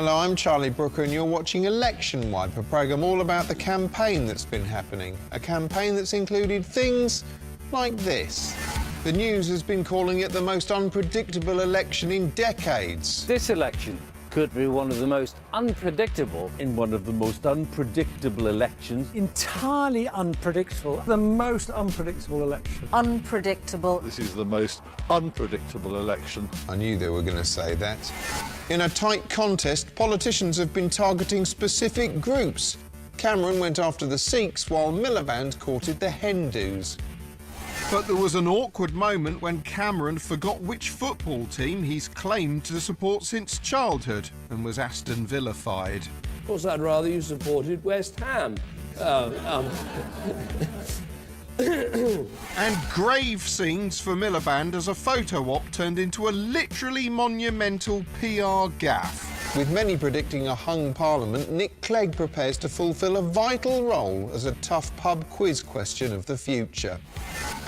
Hello, I'm Charlie Brooker and you're watching Election Wipe, a programme all about the campaign that's been happening. A campaign that's included things like this. The news has been calling it the most unpredictable election in decades. This election could be one of the most unpredictable in one of the most unpredictable elections. Entirely unpredictable. The most unpredictable election. Unpredictable. This is the most unpredictable election. I knew they were going to say that. In a tight contest, politicians have been targeting specific groups. Cameron went after the Sikhs while Miliband courted the Hindus. But there was an awkward moment when Cameron forgot which football team he's claimed to support since childhood and was Aston Villa-fied. Of course, I'd rather you supported West Ham. And grave scenes for Miliband as a photo op turned into a literally monumental PR gaffe. With many predicting a hung parliament, Nick Clegg prepares to fulfil a vital role as a tough pub quiz question of the future.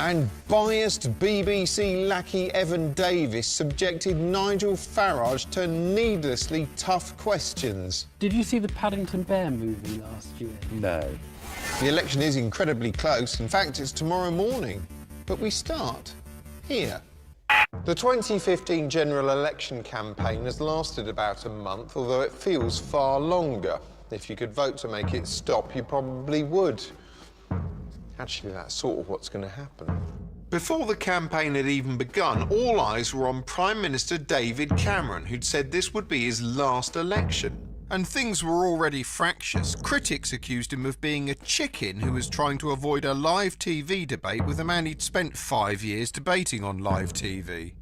And biased BBC lackey Evan Davis subjected Nigel Farage to needlessly tough questions. Did you see the Paddington Bear movie last year? No. The election is incredibly close. In fact, it's tomorrow morning. But we start here. The 2015 general election campaign has lasted about a month, although it feels far longer. If you could vote to make it stop, you probably would. Actually, that's sort of what's going to happen. Before the campaign had even begun, all eyes were on Prime Minister David Cameron, who'd said this would be his last election. And things were already fractious. Critics accused him of being a chicken who was trying to avoid a live TV debate with a man he'd spent 5 years debating on live TV.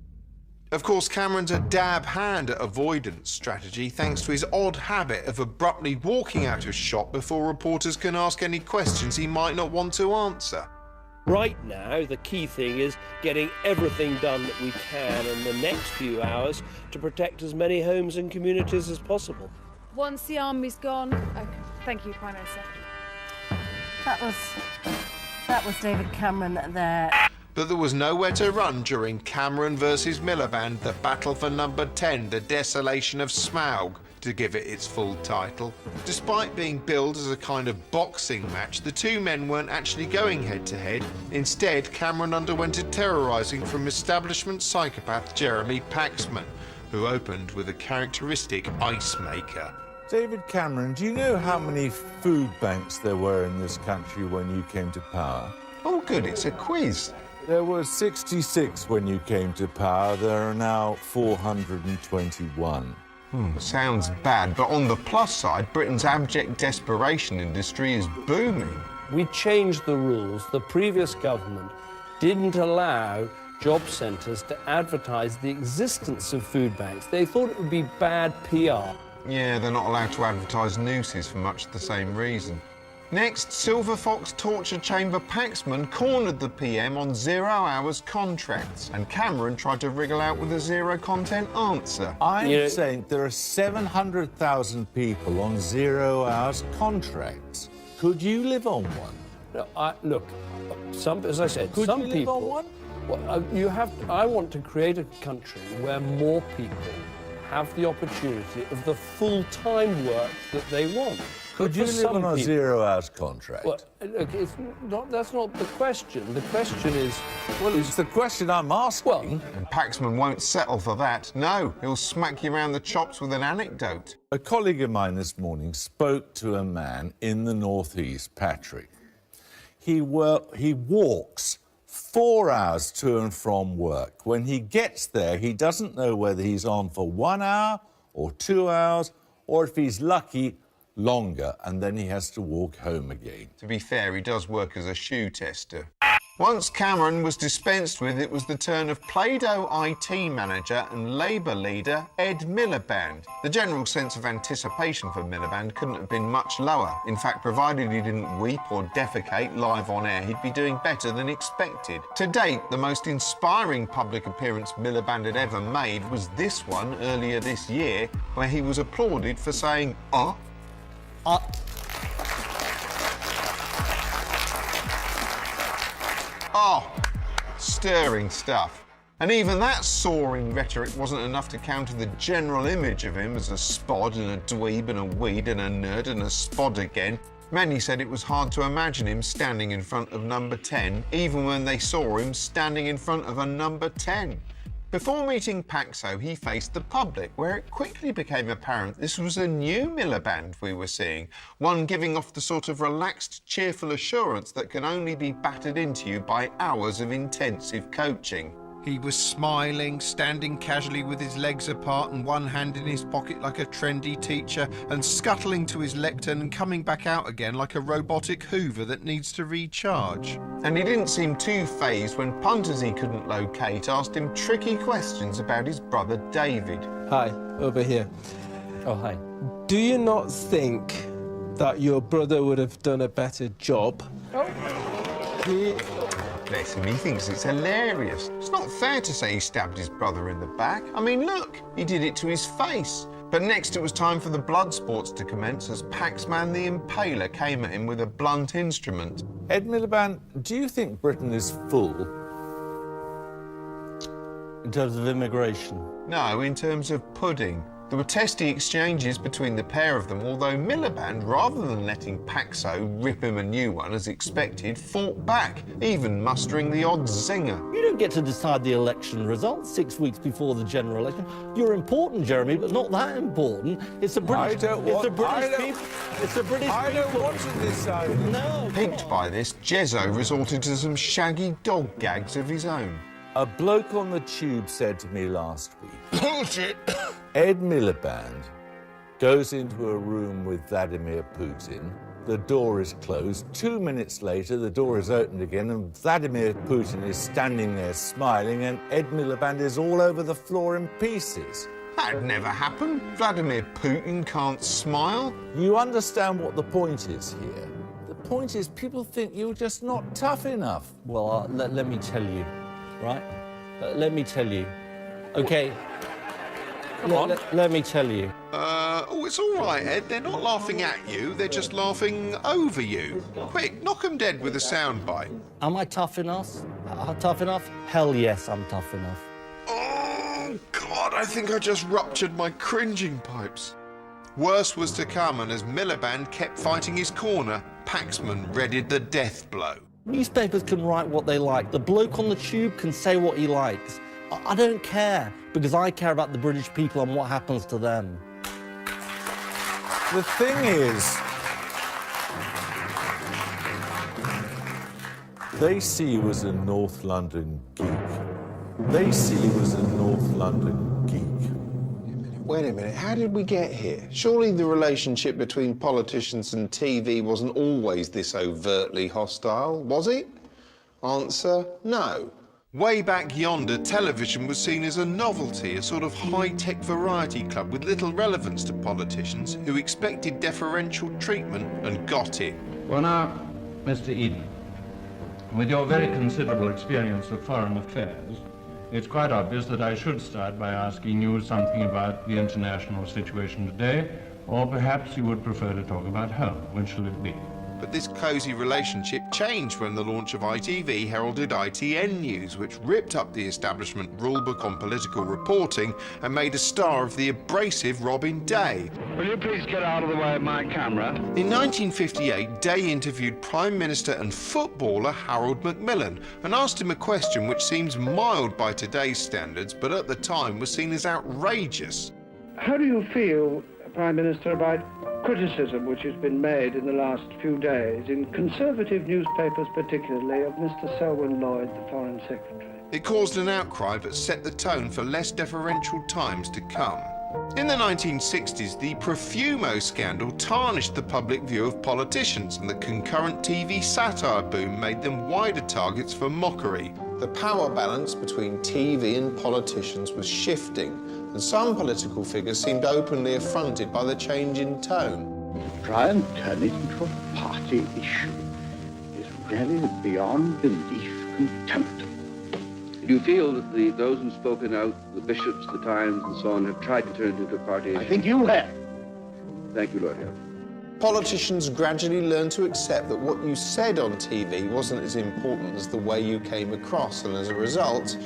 Of course, Cameron's a dab hand at avoidance strategy thanks to his odd habit of abruptly walking out of shot before reporters can ask any questions he might not want to answer. Right now, the key thing is getting everything done that we can in the next few hours to protect as many homes and communities as possible. Once the army's gone... Okay. Thank you, Prime Minister. That was David Cameron there. But there was nowhere to run during Cameron versus Miliband, the battle for number 10, the desolation of Smaug, to give it its full title. Despite being billed as a kind of boxing match, the two men weren't actually going head-to-head. Instead, Cameron underwent a terrorising from establishment psychopath Jeremy Paxman, who opened with a characteristic ice maker. David Cameron, do you know how many food banks there were in this country when you came to power? Oh, good, it's a quiz. There were 66 when you came to power. There are now 421. Sounds bad, but on the plus side, Britain's abject desperation industry is booming. We changed the rules. The previous government didn't allow job centres to advertise the existence of food banks. They thought it would be bad PR. Yeah, they're not allowed to advertise nooses for much the same reason. Next, Silver Fox torture chamber Paxman cornered the PM on 0 hours contracts, and Cameron tried to wriggle out with a zero content answer. I'm saying there are 700,000 people on 0 hours contracts. Could you live on one? No, look, as I said, Could some you live people... on one? Well, I want to create a country where more people have the opportunity of the full-time work that they want. Could you live on a 0 hours contract? Well, look, that's not the question. The question is... Well, it's the question I'm asking. Well, And Paxman won't settle for that. No, he'll smack you around the chops with an anecdote. a colleague of mine this morning spoke to a man in the northeast, Patrick. He walks 4 hours to and from work. When he gets there, he doesn't know whether he's on for 1 hour or 2 hours, or if he's lucky, longer, and then he has to walk home again. To be fair, he does work as a shoe tester. Once Cameron was dispensed with, it was the turn of Play-Doh IT manager and Labour leader Ed Miliband. The general sense of anticipation for Miliband couldn't have been much lower. In fact, provided he didn't weep or defecate live on air, he'd be doing better than expected. To date, the most inspiring public appearance Miliband had ever made was this one earlier this year, where he was applauded for saying, Oh, stirring stuff. And even that soaring rhetoric wasn't enough to counter the general image of him as a spod and a dweeb and a weed and a nerd and a spod again. Many said it was hard to imagine him standing in front of number 10, even when they saw him standing in front of a number 10. Before meeting Paxo, he faced the public, where it quickly became apparent this was a new Miliband we were seeing, one giving off the sort of relaxed, cheerful assurance that can only be battered into you by hours of intensive coaching. He was smiling, standing casually with his legs apart and one hand in his pocket like a trendy teacher, and scuttling to his lectern and coming back out again like a robotic hoover that needs to recharge. And he didn't seem too fazed when punters he couldn't locate asked him tricky questions about his brother David. Hi, over here. Oh, hi. Do you not think that your brother would have done a better job? Bless him, he thinks it's hilarious. It's not fair to say he stabbed his brother in the back. I mean, look, he did it to his face. But next it was time for the blood sports to commence as Paxman the Impaler came at him with a blunt instrument. Ed Miliband, do you think Britain is full? In terms of immigration? No, in terms of pudding. There were testy exchanges between the pair of them, although Miliband, rather than letting Paxo rip him a new one as expected, fought back, even mustering the odd zinger. You don't get to decide the election results 6 weeks before the general election. You're important, Jeremy, but not that important. It's the British people. It's the British I people. don't want to decide. No. Piqued by this, Jezzo resorted to some shaggy dog gags of his own. A bloke on the tube said to me last week, Bullshit! Ed Miliband goes into a room with Vladimir Putin. The door is closed. 2 minutes later, the door is opened again, and Vladimir Putin is standing there smiling, and Ed Miliband is all over the floor in pieces. That'd never happen. Vladimir Putin can't smile. You understand what the point is here? The point is people think you're just not tough enough. Well, let me tell you, right? Let me tell you. Okay. Let me tell you. Oh, it's all right, Ed. They're not laughing at you. They're just laughing over you. Quick, knock 'em dead with a soundbite. Am I tough enough? Tough enough? Hell yes, I'm tough enough. Oh, God, I think I just ruptured my cringing pipes. Worse was to come, and as Miliband kept fighting his corner, Paxman readied the death blow. Newspapers can write what they like. The bloke on the tube can say what he likes. I don't care, because I care about the British people and what happens to them. The thing is, they see you as a North London geek. They see you as a North London geek. Wait a minute, how did we get here? Surely the relationship between politicians and TV wasn't always this overtly hostile, was it? Answer, no. Way back yonder, television was seen as a novelty, a sort of high-tech variety club with little relevance to politicians who expected deferential treatment and got it. Well now, Mr. Eden, with your very considerable experience of foreign affairs, it's quite obvious that I should start by asking you something about the international situation today, or perhaps you would prefer to talk about home. When shall it be? But this cosy relationship changed when the launch of ITV heralded ITN News, which ripped up the establishment rulebook on political reporting and made a star of the abrasive Robin Day. Will you please get out of the way of my camera? In 1958, Day interviewed Prime Minister and footballer Harold Macmillan and asked him a question which seems mild by today's standards, but at the time was seen as outrageous. How do you feel, Prime Minister, about criticism which has been made in the last few days, in conservative newspapers particularly, of Mr. Selwyn Lloyd, the Foreign Secretary? It caused an outcry but set the tone for less deferential times to come. In the 1960s, the Profumo scandal tarnished the public view of politicians, and the concurrent TV satire boom made them wider targets for mockery. The power balance between TV and politicians was shifting, and some political figures seemed openly affronted by the change in tone. Try and turn it into a party issue is really beyond belief contemptible. Do you feel that those who've spoken out, the bishops, the Times, and so on, have tried to turn it into a party issue? I think you have. Thank you, Lord Hill. Politicians gradually learned to accept that what you said on TV wasn't as important as the way you came across, and as a result,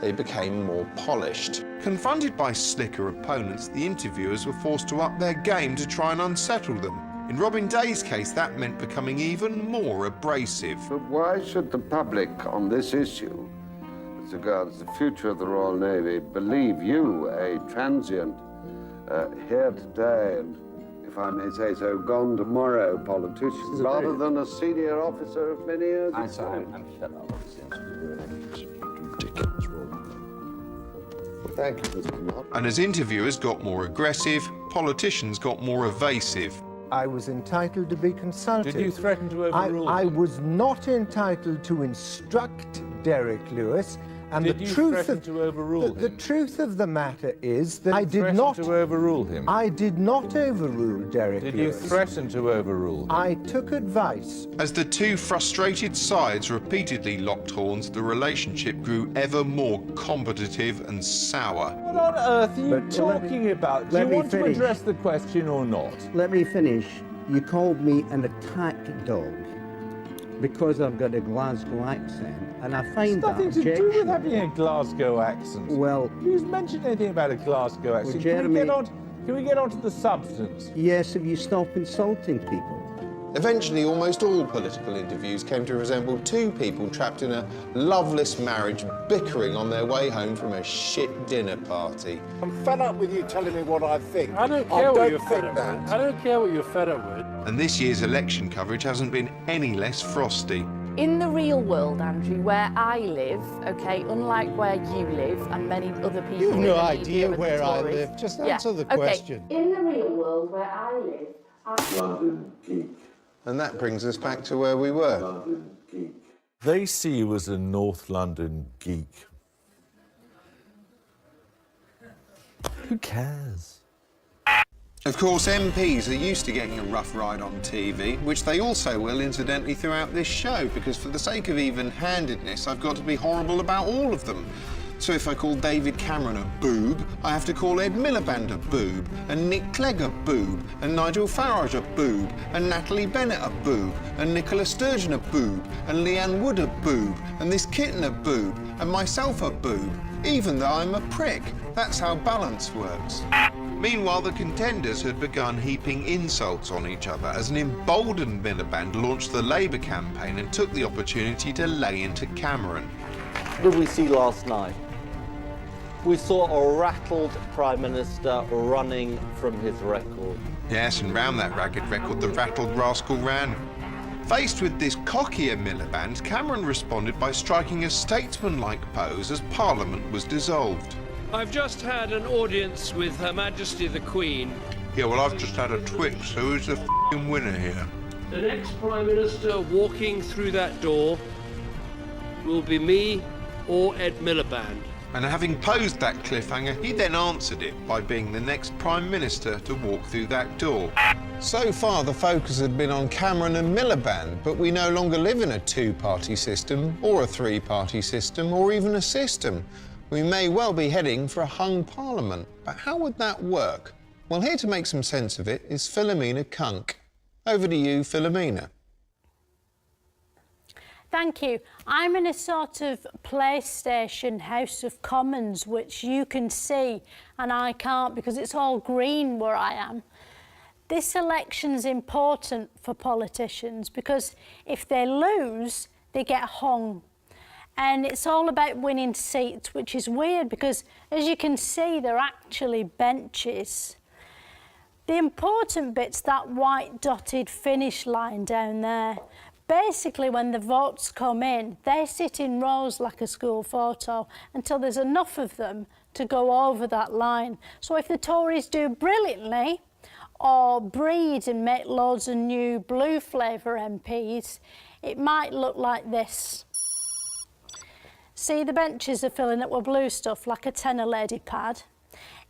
they became more polished. Confronted by slicker opponents, the interviewers were forced to up their game to try and unsettle them. In Robin Day's case, that meant becoming even more abrasive. But why should the public on this issue, as regards the future of the Royal Navy, believe you, a transient, here today and, if I may say so, gone tomorrow politician, rather than a senior officer of many years ago? I'm sorry, I'm fed up with this interview. Ridiculous, Rob. Thank you, Mr. Mott. And as interviewers got more aggressive, politicians got more evasive. I was entitled to be consulted. Did you threaten to overrule I him? was not entitled to instruct Derek Lewis. And Did the you truth threaten of, to overrule the him? truth of the matter is that I did Threaten not to overrule him? I did not overrule Derek Did you Lewis. threaten to overrule him? I took advice. As the two frustrated sides repeatedly locked horns, the relationship grew ever more competitive and sour. What on earth are you But talking about? Do let you me want to finish. address the question or not? Let me finish. You called me an attack dog because I've got a Glasgow accent, and I find It's nothing that to do with objectionable. having a Glasgow accent. Well, Who's mentioned anything about a Glasgow accent? Jeremy- Can we get on to the substance? yes, if you stop insulting people. Eventually, almost all political interviews came to resemble two people trapped in a loveless marriage, bickering on their way home from a shit dinner party. I'm fed up with you telling me what I think. I don't care what you're fed up with. I don't care what you're fed up with. And this year's election coverage hasn't been any less frosty. In the real world, Andrew, where I live, okay, unlike where you live and many other people... You've in no the idea media and the where I Tories- live. Just Yeah, answer the okay. question. In the real world where I live, London geek. And that brings us back to where we were. London geek. They see you as a North London geek. Who cares? Of course, MPs are used to getting a rough ride on TV, which they also will, incidentally, throughout this show, because for the sake of even-handedness, I've got to be horrible about all of them. So if I call David Cameron a boob, I have to call Ed Miliband a boob, and Nick Clegg a boob, and Nigel Farage a boob, and Natalie Bennett a boob, and Nicola Sturgeon a boob, and Leanne Wood a boob, and this kitten a boob, and myself a boob, even though I'm a prick. That's how balance works. Meanwhile, the contenders had begun heaping insults on each other as an emboldened Miliband launched the Labour campaign and took the opportunity to lay into Cameron. What did we see last night? We saw a rattled Prime Minister running from his record. Yes, and round that ragged record, the rattled rascal ran. Faced with this cockier Miliband, Cameron responded by striking a statesmanlike pose as Parliament was dissolved. I've just had an audience with Her Majesty the Queen. Yeah, well, I've just had a twitch, so who's the f***ing winner here? The next Prime Minister walking through that door will be me or Ed Miliband. And having posed that cliffhanger, he then answered it by being the next Prime Minister to walk through that door. So far, the focus had been on Cameron and Miliband, but we no longer live in a two-party system, or a three-party system, or even a system. We may well be heading for a hung parliament. But how would that work? Well, here to make some sense of it is Philomena Kunk. Over to you, Philomena. Thank you. I'm in a sort of PlayStation House of Commons, which you can see, and I can't because it's all green where I am. This election's important for politicians because if they lose, they get hung. And it's all about winning seats, which is weird because, as you can see, they're actually benches. The important bit's that white dotted finish line down there. Basically, when the votes come in, they sit in rows like a school photo until there's enough of them to go over that line. So if the Tories do brilliantly or breed and make loads of new blue flavour MPs, it might look like this. See, the benches are filling up with blue stuff like a tenner lady pad.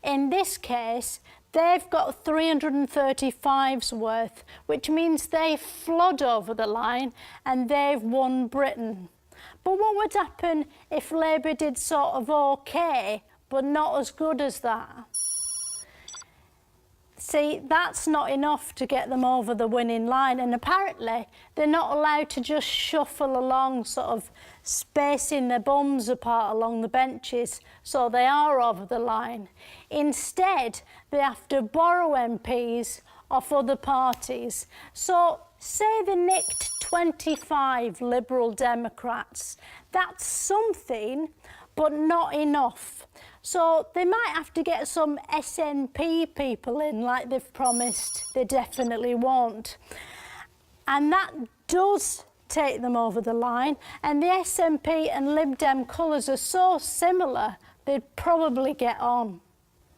In this case, they've got 335's worth, which means they flood over the line and they've won Britain. But what would happen if Labour did sort of OK, but not as good as that? See, that's not enough to get them over the winning line, and apparently they're not allowed to just shuffle along, sort of spacing their bums apart along the benches so they are over the line. Instead, they have to borrow MPs off other parties. So, say they nicked 25 Liberal Democrats. That's something, but not enough. So they might have to get some SNP people in, like they've promised they definitely won't. And that does take them over the line, and the SNP and Lib Dem colours are so similar, they'd probably get on.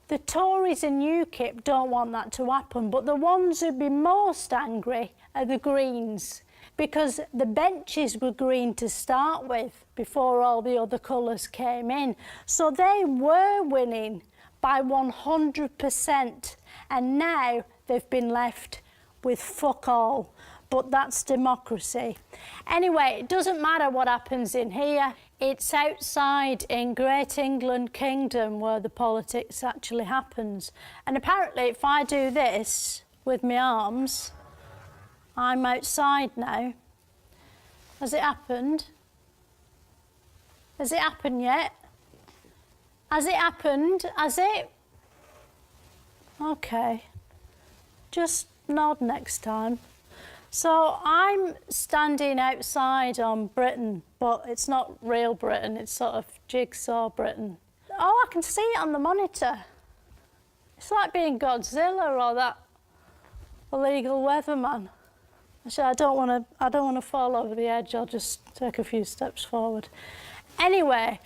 The Tories and UKIP don't want that to happen, but the ones who'd be most angry are the Greens, because the benches were green to start with before all the other colours came in. So they were winning by 100%, and now they've been left with fuck all. But that's democracy. Anyway, it doesn't matter what happens in here. It's outside in Great England Kingdom where the politics actually happens. And apparently if I do this with my arms, I'm outside now. Has it happened? Has it happened yet? Has it happened? Has it? OK. Just nod next time. So I'm standing outside on Britain, but it's not real Britain, it's sort of jigsaw Britain. Oh, I can see it on the monitor. It's like being Godzilla or that illegal weatherman. Actually, I don't want to fall over the edge. I'll just take a few steps forward. Anyway,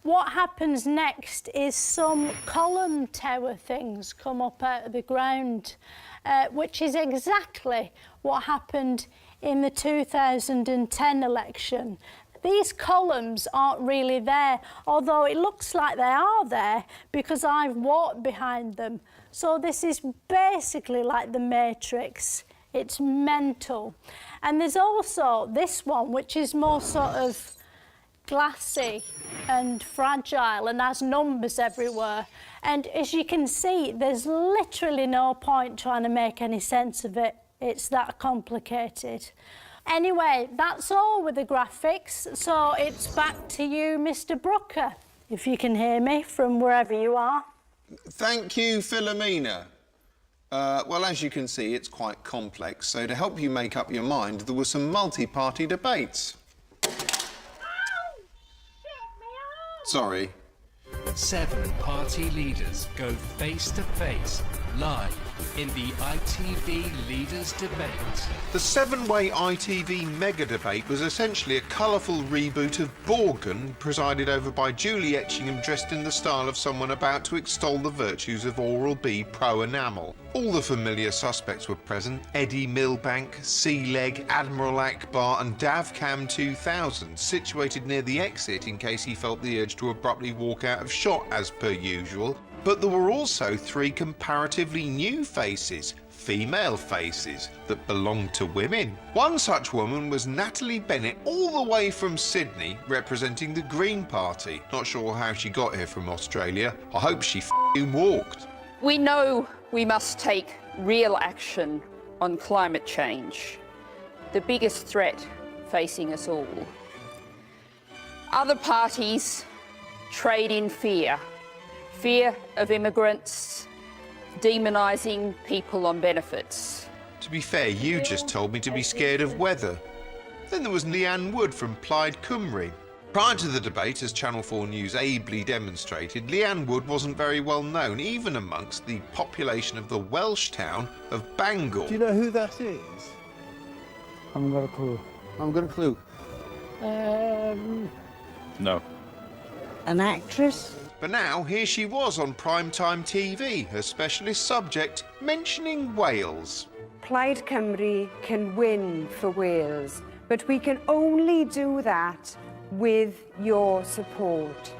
what happens next is some column tower things come up out of the ground, which is exactly what happened in the 2010 election. These columns aren't really there, although it looks like they are there because I've walked behind them. So this is basically like the Matrix. It's mental. And there's also this one, which is more sort of glassy and fragile and has numbers everywhere. And as you can see, there's literally no point trying to make any sense of it. It's that complicated. Anyway, that's all with the graphics. So it's back to you, Mr. Brooker, if you can hear me from wherever you are. Thank you, Philomena. Well, as you can see, it's quite complex. So to help you make up your mind, there were some multi-party debates. Sorry. 7 party leaders go face-to-face, live, in the ITV Leaders' Debate. The 7-way ITV mega debate was essentially a colourful reboot of Borgen, presided over by Julie Etchingham dressed in the style of someone about to extol the virtues of Oral-B Pro-Enamel. All the familiar suspects were present: Eddie Milbank, Sea-Leg, Admiral Akbar and Davcam 2000, situated near the exit in case he felt the urge to abruptly walk out of shot as per usual. But there were also 3 comparatively new faces, female faces, that belonged to women. One such woman was Natalie Bennett, all the way from Sydney, representing the Green Party. Not sure how she got here from Australia. I hope she f***ing walked. We know we must take real action on climate change, the biggest threat facing us all. Other parties trade in fear. Fear of immigrants, demonising people on benefits. To be fair, you just told me to be scared of weather. Then there was Leanne Wood from Plaid Cymru. Prior to the debate, as Channel 4 News ably demonstrated, Leanne Wood wasn't very well known, even amongst the population of the Welsh town of Bangor. Do you know who that is? I haven't got a clue. I haven't got a clue. No. An actress? But now, here she was on primetime TV, her specialist subject, mentioning Wales. Plaid Cymru can win for Wales, but we can only do that with your support.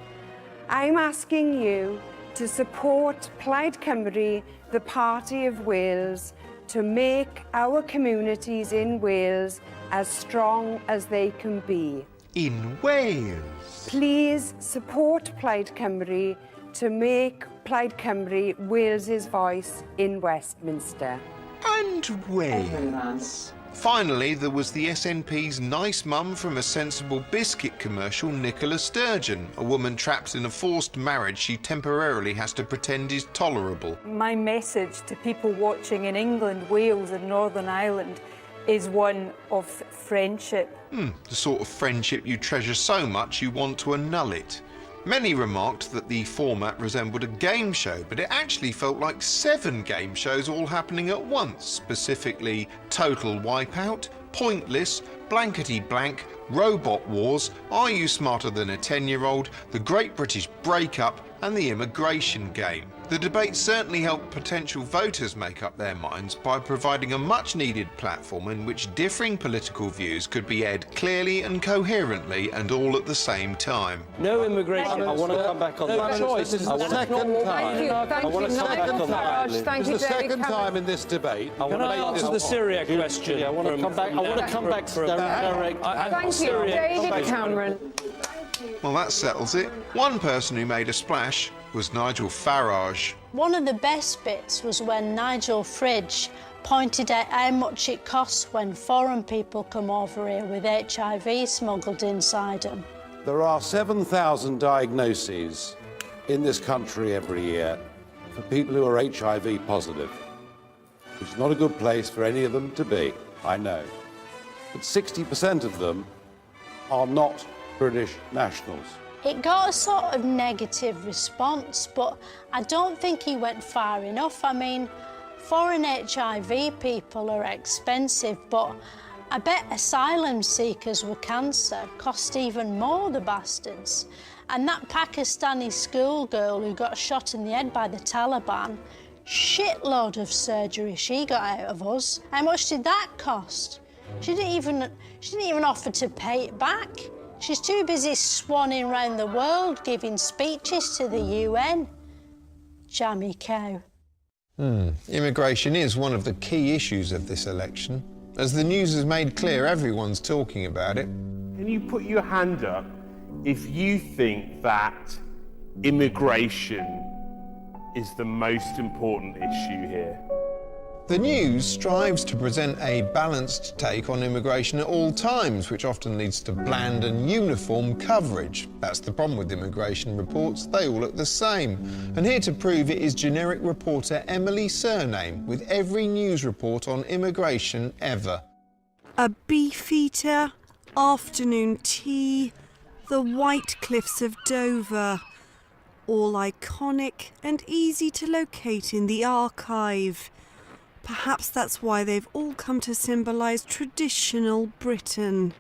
I'm asking you to support Plaid Cymru, the Party of Wales, to make our communities in Wales as strong as they can be. In Wales? Please support Plaid Cymru to make Plaid Cymru Wales's voice in Westminster. And when? Finally, there was the SNP's nice mum from a sensible biscuit commercial, Nicola Sturgeon, a woman trapped in a forced marriage she temporarily has to pretend is tolerable. My message to people watching in England, Wales and Northern Ireland is one of friendship. The sort of friendship you treasure so much you want to annul it. Many remarked that the format resembled a game show, but it actually felt like 7 game shows all happening at once, specifically Total Wipeout, Pointless, Blankety Blank, Robot Wars, Are You Smarter Than a 10-Year-Old, The Great British Breakup and the Immigration Game. The debate certainly helped potential voters make up their minds by providing a much-needed platform in which differing political views could be aired clearly and coherently and all at the same time. No immigration. I want to come back on that. Choice. This is the second time. Thank you, This is the David second Cameron. time in this debate. Can I answer the Syriac question? I want to come back. I want to come back to direct. Thank you, David Cameron. Well, that settles it. One person who made a splash was Nigel Farage. One of the best bits was when Nigel Farage pointed out how much it costs when foreign people come over here with HIV smuggled inside them. There are 7,000 diagnoses in this country every year for people who are HIV positive, which is not a good place for any of them to be, I know. But 60% of them are not British nationals. It got a sort of negative response, but I don't think he went far enough. I mean, foreign HIV people are expensive, but I bet asylum seekers with cancer cost even more, the bastards. And that Pakistani schoolgirl who got shot in the head by the Taliban, shitload of surgery she got out of us. How much did that cost? She didn't even offer to pay it back. She's too busy swanning around the world giving speeches to the UN. Jammy cow. Immigration is one of the key issues of this election. As the news has made clear, everyone's talking about it. Can you put your hand up if you think that immigration is the most important issue here? The news strives to present a balanced take on immigration at all times, which often leads to bland and uniform coverage. That's the problem with immigration reports, they all look the same. And here to prove it is generic reporter Emily Surname, with every news report on immigration ever. A beefeater, afternoon tea, the White Cliffs of Dover. All iconic and easy to locate in the archive. Perhaps that's why they've all come to symbolise traditional Britain.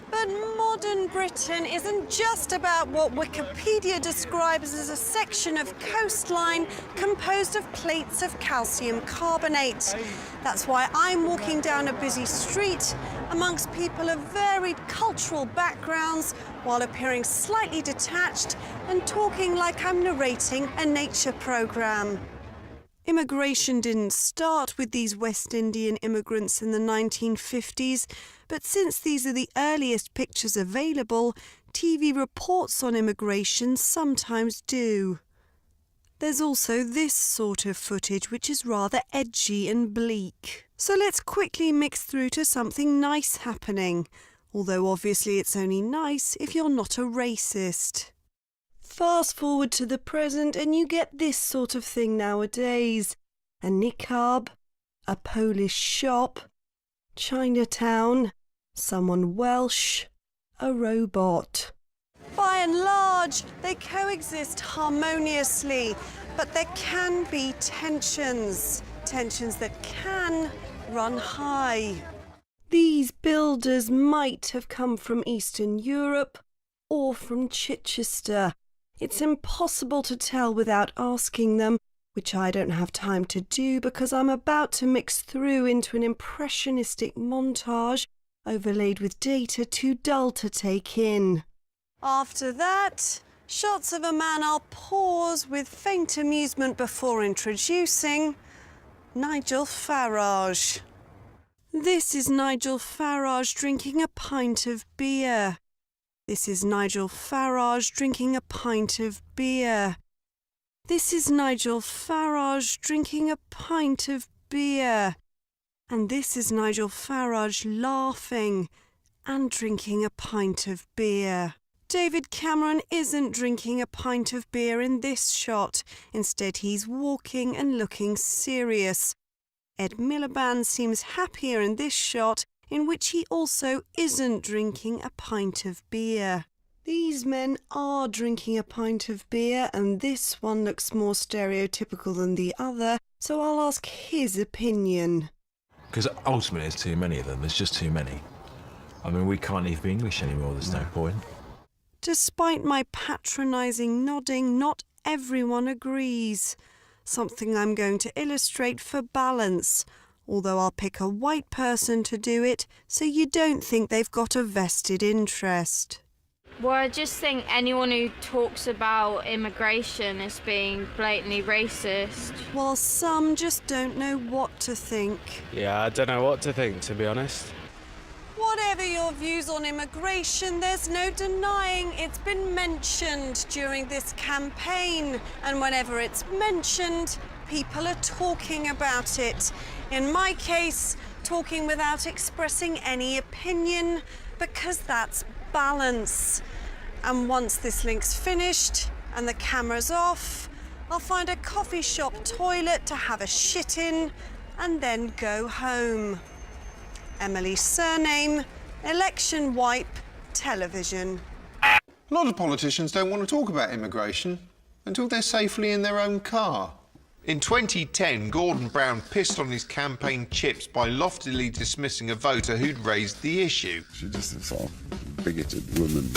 But modern Britain isn't just about what Wikipedia describes as a section of coastline composed of plates of calcium carbonate. That's why I'm walking down a busy street amongst people of varied cultural backgrounds while appearing slightly detached and talking like I'm narrating a nature programme. Immigration didn't start with these West Indian immigrants in the 1950s, but since these are the earliest pictures available, TV reports on immigration sometimes do. There's also this sort of footage which is rather edgy and bleak. So let's quickly mix through to something nice happening, although obviously it's only nice if you're not a racist. Fast forward to the present and you get this sort of thing nowadays. A niqab, a Polish shop, Chinatown, someone Welsh, a robot. By and large, they coexist harmoniously, but there can be tensions. Tensions that can run high. These builders might have come from Eastern Europe or from Chichester. It's impossible to tell without asking them, which I don't have time to do because I'm about to mix through into an impressionistic montage overlaid with data too dull to take in. After that, shots of a man I'll pause with faint amusement before introducing Nigel Farage. This is Nigel Farage drinking a pint of beer. This is Nigel Farage drinking a pint of beer. This is Nigel Farage drinking a pint of beer. And this is Nigel Farage laughing and drinking a pint of beer. David Cameron isn't drinking a pint of beer in this shot. Instead, he's walking and looking serious. Ed Miliband seems happier in this shot, in which he also isn't drinking a pint of beer. These men are drinking a pint of beer, and this one looks more stereotypical than the other, so I'll ask his opinion. Because ultimately there's too many of them, there's just too many. I mean, we can't even be English anymore, there's no point. Despite my patronising nodding, not everyone agrees. Something I'm going to illustrate for balance, although I'll pick a white person to do it so you don't think they've got a vested interest. Well, I just think anyone who talks about immigration as being blatantly racist. While some just don't know what to think. Yeah, I don't know what to think, to be honest. Whatever your views on immigration, there's no denying it's been mentioned during this campaign. And whenever it's mentioned, people are talking about it. In my case, talking without expressing any opinion, because that's balance. And once this link's finished and the camera's off, I'll find a coffee shop toilet to have a shit in and then go home. Emily's surname, election wipe, television. A lot of politicians don't want to talk about immigration until they're safely in their own car. In 2010, Gordon Brown pissed on his campaign chips by loftily dismissing a voter who'd raised the issue. She's just a sort of bigoted woman.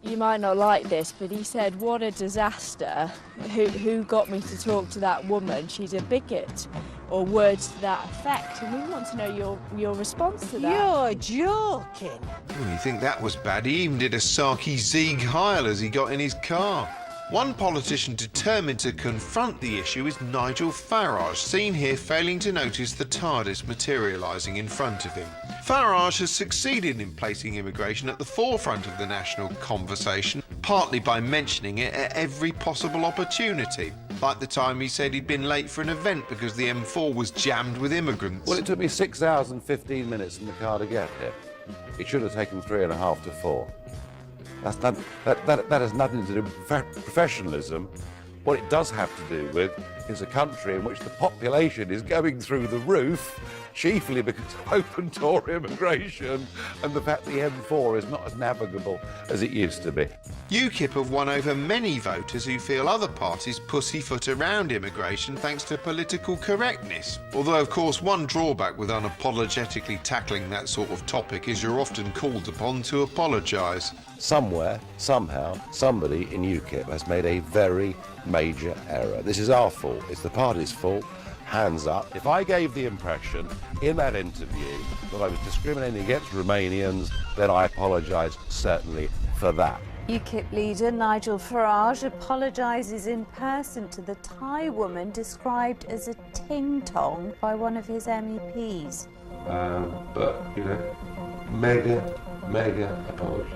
You might not like this, but he said, what a disaster. Who got me to talk to that woman? She's a bigot. Or words to that effect. And we want to know your response to that. You're joking. Oh, you think that was bad? He even did a Saki Zieg Heil as he got in his car. One politician determined to confront the issue is Nigel Farage, seen here failing to notice the TARDIS materialising in front of him. Farage has succeeded in placing immigration at the forefront of the national conversation, partly by mentioning it at every possible opportunity, like the time he said he'd been late for an event because the M4 was jammed with immigrants. Well, it took me 6 hours and 15 minutes in the car to get here. It should have taken 3.5 to 4. That has nothing to do with professionalism. What it does have to do with is a country in which the population is going through the roof, chiefly because of open-door immigration and the fact the M4 is not as navigable as it used to be. UKIP have won over many voters who feel other parties pussyfoot around immigration thanks to political correctness. Although, of course, one drawback with unapologetically tackling that sort of topic is you're often called upon to apologise. Somewhere, somehow, somebody in UKIP has made a very major error. This is our fault. It's the party's fault. Hands up. If I gave the impression in that interview that I was discriminating against Romanians, then I apologise certainly for that. UKIP leader Nigel Farage apologises in person to the Thai woman described as a ting-tong by one of his MEPs. But, you know, mega apologies.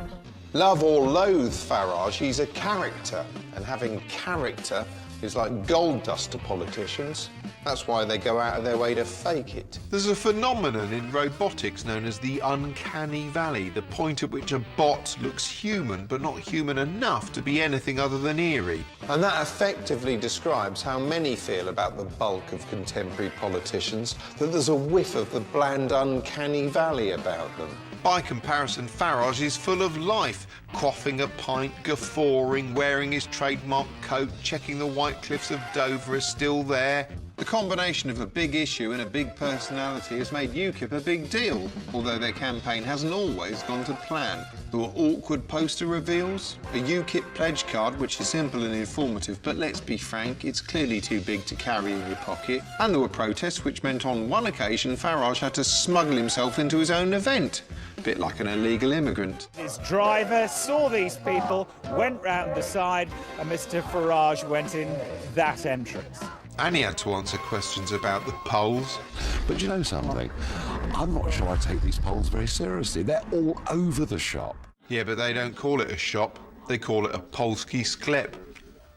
Love or loathe Farage, he's a character, and having character is like gold dust to politicians. That's why they go out of their way to fake it. There's a phenomenon in robotics known as the uncanny valley, the point at which a bot looks human, but not human enough to be anything other than eerie. And that effectively describes how many feel about the bulk of contemporary politicians, that there's a whiff of the bland uncanny valley about them. By comparison, Farage is full of life, quaffing a pint, guffawing, wearing his trademark coat, checking the White Cliffs of Dover are still there. The combination of a big issue and a big personality has made UKIP a big deal, although their campaign hasn't always gone to plan. There were awkward poster reveals, a UKIP pledge card, which is simple and informative, but let's be frank, it's clearly too big to carry in your pocket, and there were protests, which meant on one occasion Farage had to smuggle himself into his own event. A bit like an illegal immigrant. His driver saw these people, went round the side, and Mr Farage went in that entrance. And he had to answer questions about the polls. But you know something? I'm not sure I take these polls very seriously. They're all over the shop. Yeah, but they don't call it a shop. They call it a Polski sklep.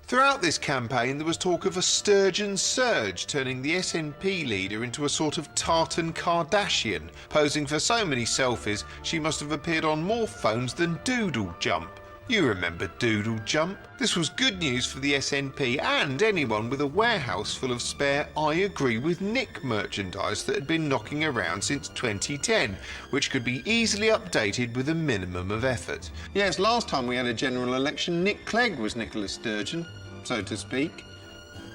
Throughout this campaign, there was talk of a sturgeon surge, turning the SNP leader into a sort of tartan Kardashian, posing for so many selfies she must have appeared on more phones than Doodle Jump. You remember Doodle Jump? This was good news for the SNP and anyone with a warehouse full of spare I Agree with Nick merchandise that had been knocking around since 2010, which could be easily updated with a minimum of effort. Yes, last time we had a general election, Nick Clegg was Nicola Sturgeon, so to speak.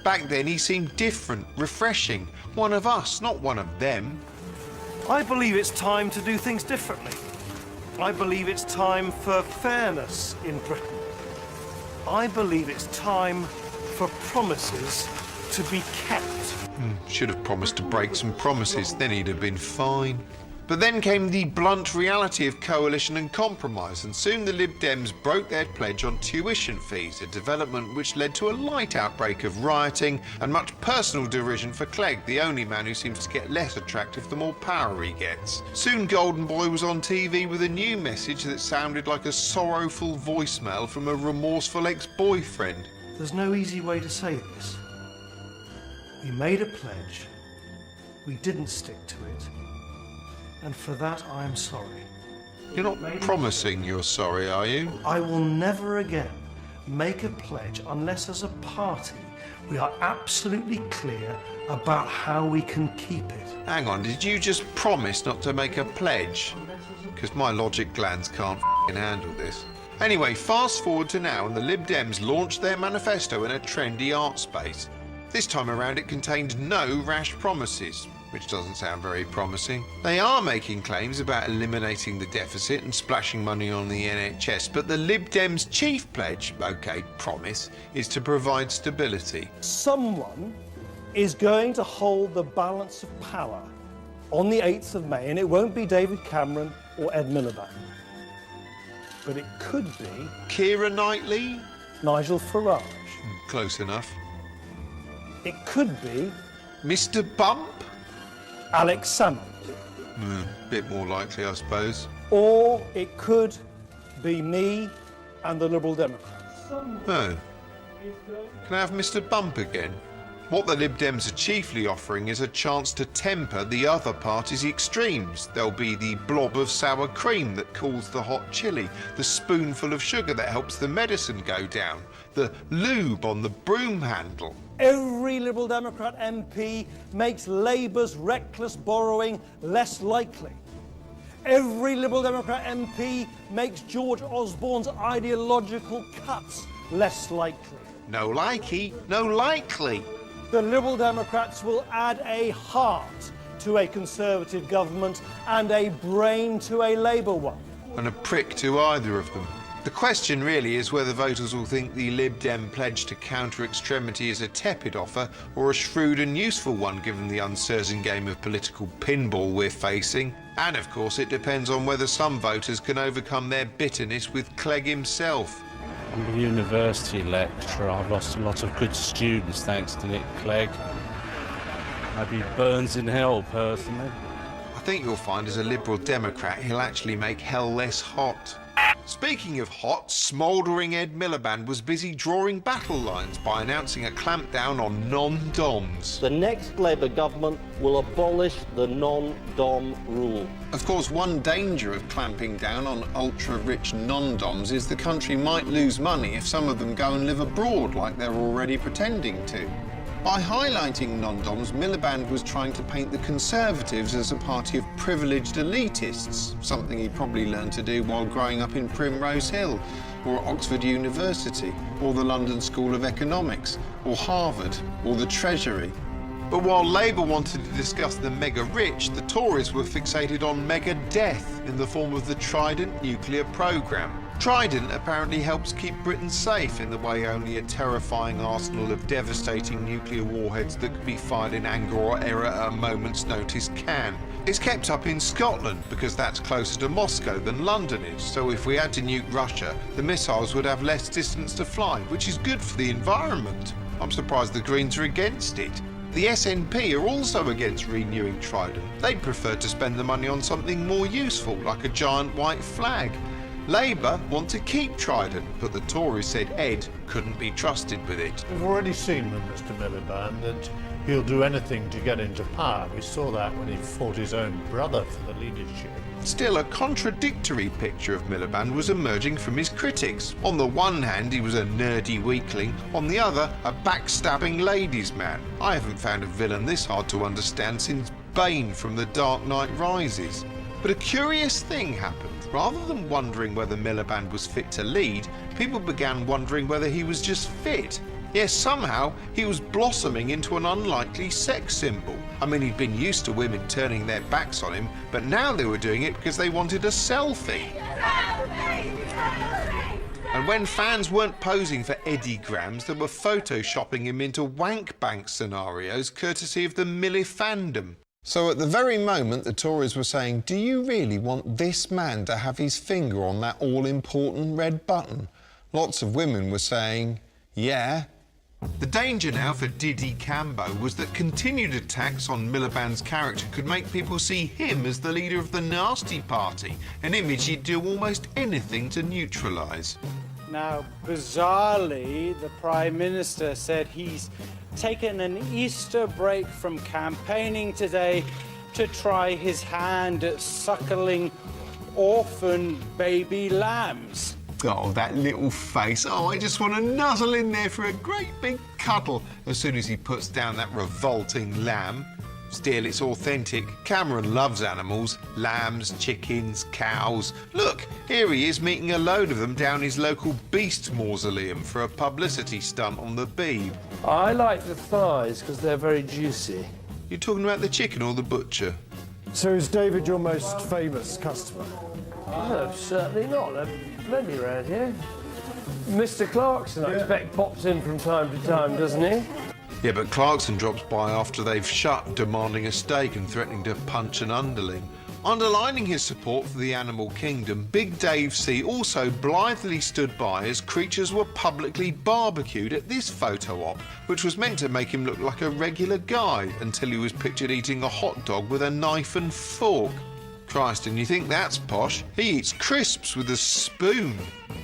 Back then he seemed different, refreshing, one of us, not one of them. I believe it's time to do things differently. I believe it's time for fairness in Britain. I believe it's time for promises to be kept. Should have promised to break some promises, then he'd have been fine. But then came the blunt reality of coalition and compromise, and soon the Lib Dems broke their pledge on tuition fees, a development which led to a light outbreak of rioting and much personal derision for Clegg, the only man who seems to get less attractive the more power he gets. Soon Golden Boy was on TV with a new message that sounded like a sorrowful voicemail from a remorseful ex-boyfriend. There's no easy way to say this. We made a pledge. We didn't stick to it. And for that, I am sorry. You're not promising you're sorry, are you? I will never again make a pledge unless as a party we are absolutely clear about how we can keep it. Hang on, did you just promise not to make a pledge? Because my logic glands can't handle this. Anyway, fast forward to now, and the Lib Dems launched their manifesto in a trendy art space. This time around it contained no rash promises, which doesn't sound very promising. They are making claims about eliminating the deficit and splashing money on the NHS, but the Lib Dems' chief pledge, OK, promise, is to provide stability. Someone is going to hold the balance of power on the 8th of May, and it won't be David Cameron or Ed Miliband. But it could be... Keira Knightley? Nigel Farage. Close enough. It could be... Mr Bump? Alex Salmond. Bit more likely, I suppose. Or it could be me and the Liberal Democrats. Oh. Can I have Mr Bump again? What the Lib Dems are chiefly offering is a chance to temper the other party's extremes. There'll be the blob of sour cream that cools the hot chili, the spoonful of sugar that helps the medicine go down, the lube on the broom handle. Every Liberal Democrat MP makes Labour's reckless borrowing less likely. Every Liberal Democrat MP makes George Osborne's ideological cuts less likely. No likey, no likely. The Liberal Democrats will add a heart to a Conservative government and a brain to a Labour one. And a prick to either of them. The question really is whether voters will think the Lib Dem pledge to counter extremity is a tepid offer or a shrewd and useful one given the uncertain game of political pinball we're facing. And of course it depends on whether some voters can overcome their bitterness with Clegg himself. I'm a university lecturer. I've lost a lot of good students thanks to Nick Clegg. Maybe burns in hell personally. I think you'll find as a Liberal Democrat he'll actually make hell less hot. Speaking of hot, smouldering Ed Miliband was busy drawing battle lines by announcing a clampdown on non-DOMs. The next Labour government will abolish the non-DOM rule. Of course, one danger of clamping down on ultra-rich non-DOMs is the country might lose money if some of them go and live abroad like they're already pretending to. By highlighting non-DOMs, Miliband was trying to paint the Conservatives as a party of privileged elitists, something he probably learned to do while growing up in Primrose Hill, or at Oxford University, or the London School of Economics, or Harvard, or the Treasury. But while Labour wanted to discuss the mega-rich, the Tories were fixated on mega-death in the form of the Trident nuclear programme. Trident apparently helps keep Britain safe in the way only a terrifying arsenal of devastating nuclear warheads that can be fired in anger or error at a moment's notice can. It's kept up in Scotland because that's closer to Moscow than London is, so if we had to nuke Russia, the missiles would have less distance to fly, which is good for the environment. I'm surprised the Greens are against it. The SNP are also against renewing Trident. They'd prefer to spend the money on something more useful, like a giant white flag. Labour want to keep Trident, but the Tories said Ed couldn't be trusted with it. We've already seen with Mr Miliband that he'll do anything to get into power. We saw that when he fought his own brother for the leadership. Still, a contradictory picture of Miliband was emerging from his critics. On the one hand, he was a nerdy weakling, on the other, a backstabbing ladies' man. I haven't found a villain this hard to understand since Bane from The Dark Knight Rises. But a curious thing happened. Rather than wondering whether Miliband was fit to lead, people began wondering whether he was just fit. Yes, somehow he was blossoming into an unlikely sex symbol. I mean, he'd been used to women turning their backs on him, but now they were doing it because they wanted a selfie. And when fans weren't posing for Eddie Grams, they were photoshopping him into wank bank scenarios courtesy of the Millifandom. So at the very moment the Tories were saying, do you really want this man to have his finger on that all-important red button? Lots of women were saying, yeah. The danger now for Diddy Cambo was that continued attacks on Miliband's character could make people see him as the leader of the Nasty Party, an image he'd do almost anything to neutralise. Now, bizarrely, the Prime Minister said he's taken an Easter break from campaigning today to try his hand at suckling orphan baby lambs. Oh, that little face. Oh, I just want to nuzzle in there for a great big cuddle as soon as he puts down that revolting lamb. Still, it's authentic. Cameron loves animals. Lambs, chickens, cows. Look, here he is meeting a load of them down his local beast mausoleum for a publicity stunt on the Beeb. I like the thighs because they're very juicy. You talking about the chicken or the butcher? So is David your most famous customer? No, certainly not. There are plenty around here. Mr. Clarkson, I expect, pops in from time to time, doesn't he? Yeah, but Clarkson drops by after they've shut, demanding a steak and threatening to punch an underling. Underlining his support for the animal kingdom, Big Dave C also blithely stood by as creatures were publicly barbecued at this photo op, which was meant to make him look like a regular guy until he was pictured eating a hot dog with a knife and fork. Christ, and you think that's posh? He eats crisps with a spoon.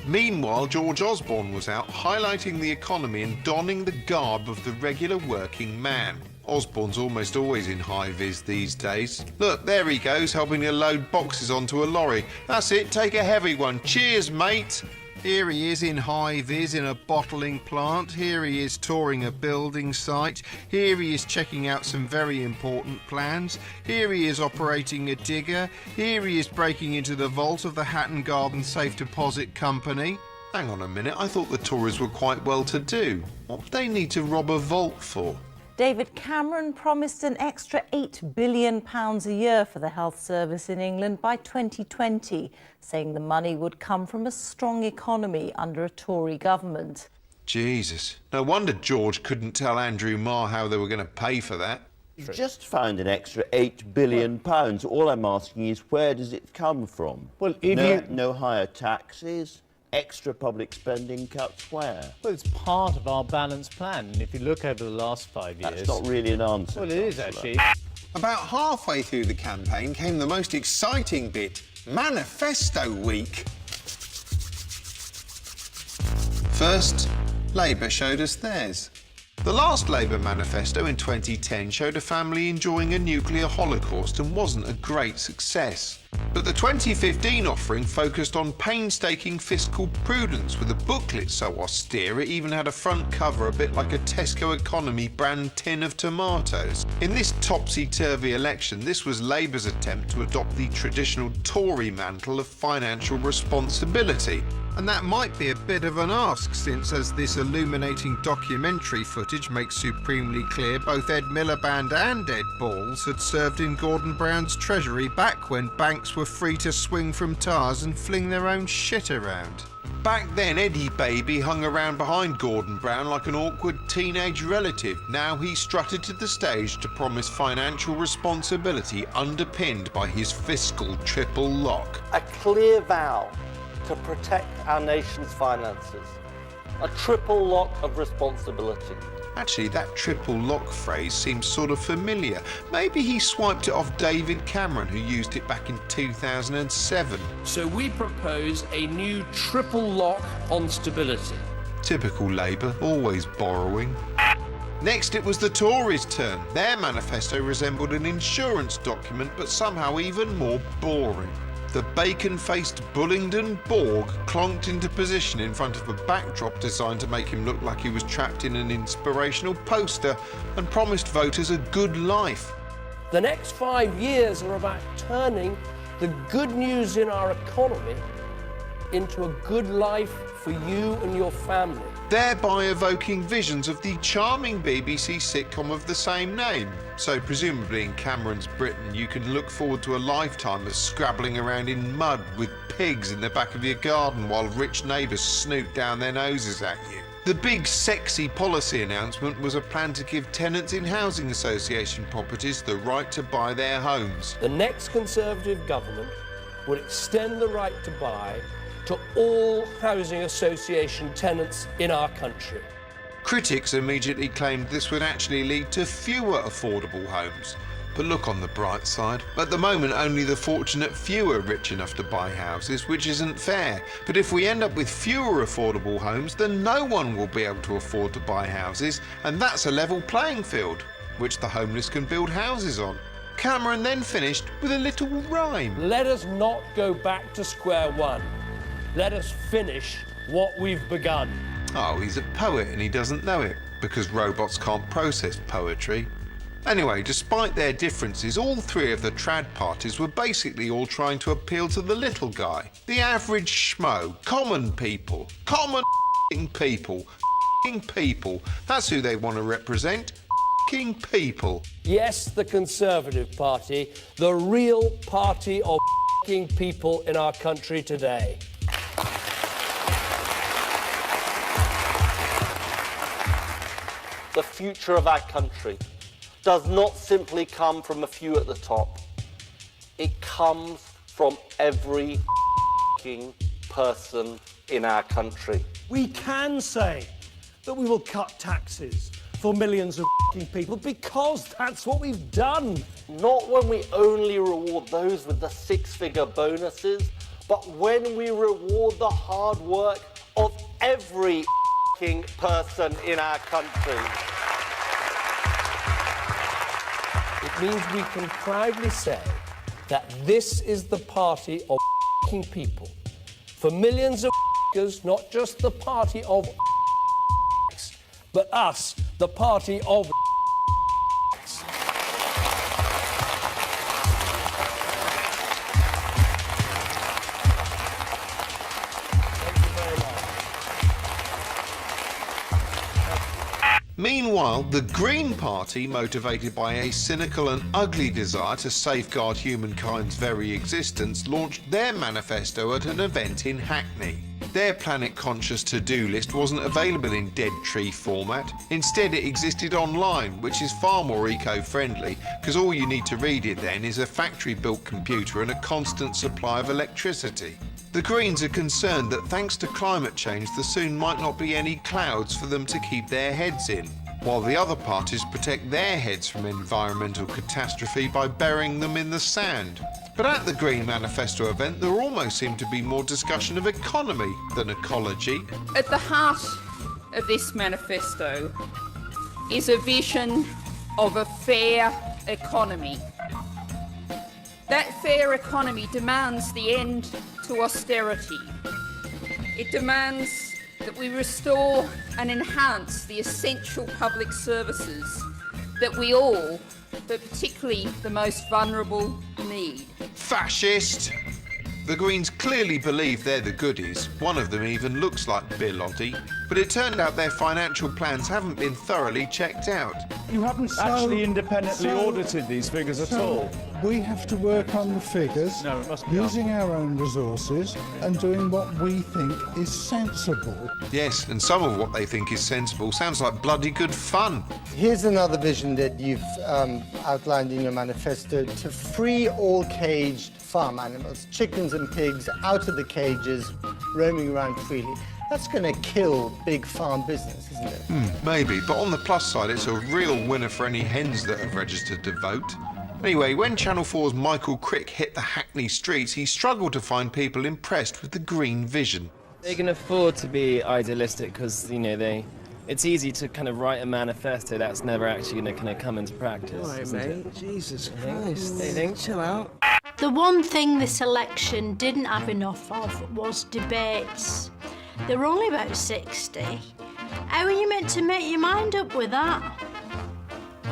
Meanwhile, George Osborne was out highlighting the economy and donning the garb of the regular working man. Osborne's almost always in high-vis these days. Look, there he goes, helping to load boxes onto a lorry. That's it, take a heavy one. Cheers, mate. Here he is in high-vis in a bottling plant. Here he is touring a building site. Here he is checking out some very important plans. Here he is operating a digger. Here he is breaking into the vault of the Hatton Garden Safe Deposit Company. Hang on a minute, I thought the Tories were quite well-to-do. What do they need to rob a vault for? David Cameron promised an extra £8 billion a year for the health service in England by 2020, saying the money would come from a strong economy under a Tory government. Jesus. No wonder George couldn't tell Andrew Marr how they were going to pay for that. You've just found an extra £8 billion. All I'm asking is, where does it come from? Well, no higher taxes, extra public spending cuts, where? Well, it's part of our balanced plan. And if you look over the last 5 years... That's not really an answer. Well, it is, actually. About halfway through the campaign came the most exciting bit, Manifesto Week. First, Labour showed us theirs. The last Labour manifesto in 2010 showed a family enjoying a nuclear holocaust and wasn't a great success. But the 2015 offering focused on painstaking fiscal prudence with a booklet so austere it even had a front cover a bit like a Tesco economy brand tin of tomatoes. In this topsy-turvy election, this was Labour's attempt to adopt the traditional Tory mantle of financial responsibility. And that might be a bit of an ask, since, as this illuminating documentary footage makes supremely clear, both Ed Miliband and Ed Balls had served in Gordon Brown's treasury back when banks were free to swing from tars and fling their own shit around. Back then, Eddie Baby hung around behind Gordon Brown like an awkward teenage relative. Now he strutted to the stage to promise financial responsibility underpinned by his fiscal triple lock. A clear vow to protect our nation's finances. A triple lock of responsibility. Actually, that triple lock phrase seems sort of familiar. Maybe he swiped it off David Cameron, who used it back in 2007. So we propose a new triple lock on stability. Typical Labour, always borrowing. Next, it was the Tories' turn. Their manifesto resembled an insurance document, but somehow even more boring. The bacon-faced Bullingdon Borg clonked into position in front of a backdrop designed to make him look like he was trapped in an inspirational poster and promised voters a good life. The next 5 years are about turning the good news in our economy into a good life for you and your family. Thereby evoking visions of the charming BBC sitcom of the same name. So presumably in Cameron's Britain you can look forward to a lifetime of scrabbling around in mud with pigs in the back of your garden while rich neighbours snoot down their noses at you. The big sexy policy announcement was a plan to give tenants in housing association properties the right to buy their homes. The next Conservative government will extend the right to buy to all housing association tenants in our country. Critics immediately claimed this would actually lead to fewer affordable homes. But look on the bright side. At the moment, only the fortunate few are rich enough to buy houses, which isn't fair. But if we end up with fewer affordable homes, then no one will be able to afford to buy houses, and that's a level playing field, which the homeless can build houses on. Cameron then finished with a little rhyme. Let us not go back to square one. Let us finish what we've begun. Oh, he's a poet and he doesn't know it, because robots can't process poetry. Anyway, despite their differences, all three of the trad parties were basically all trying to appeal to the little guy. The average schmo. Common people. Common people. People. That's who they want to represent. People. Yes, the Conservative Party, the real party of people in our country today. The future of our country does not simply come from a few at the top. It comes from every person in our country. We can say that we will cut taxes for millions of people because that's what we've done. Not when we only reward those with the six-figure bonuses, but when we reward the hard work of every person in our country. It means we can proudly say that this is the party of people. For millions of not just the party of but us, the party of Meanwhile, the Green Party, motivated by a cynical and ugly desire to safeguard humankind's very existence, launched their manifesto at an event in Hackney. Their planet-conscious to-do list wasn't available in dead tree format. Instead, it existed online, which is far more eco-friendly, because all you need to read it then is a factory-built computer and a constant supply of electricity. The Greens are concerned that thanks to climate change, there soon might not be any clouds for them to keep their heads in, while the other parties protect their heads from environmental catastrophe by burying them in the sand. But at the Green Manifesto event, there almost seemed to be more discussion of economy than ecology. At the heart of this manifesto is a vision of a fair economy. That fair economy demands the end to austerity. It demands that we restore and enhance the essential public services that we all, but particularly the most vulnerable, need. Fascist! The Greens clearly believe they're the goodies. One of them even looks like Bill Oddie. But it turned out their financial plans haven't been thoroughly checked out. You haven't actually independently audited these figures at all. We have to work on the figures, using our own resources and doing what we think is sensible. Yes, and some of what they think is sensible sounds like bloody good fun. Here's another vision that you've outlined in your manifesto: to free all caged farm animals, chickens and pigs, out of the cages, roaming around freely. That's going to kill big farm business, isn't it? Maybe, but on the plus side, it's a real winner for any hens that have registered to vote. Anyway, when Channel 4's Michael Crick hit the Hackney streets, he struggled to find people impressed with the green vision. They can afford to be idealistic because, you know, it's easy to kind of write a manifesto that's never actually going to kind of come into practice. All right, isn't mate. it? Jesus Christ. They think. Chill out. The one thing this election didn't have enough of was debates. There were only about 60. How are you meant to make your mind up with that?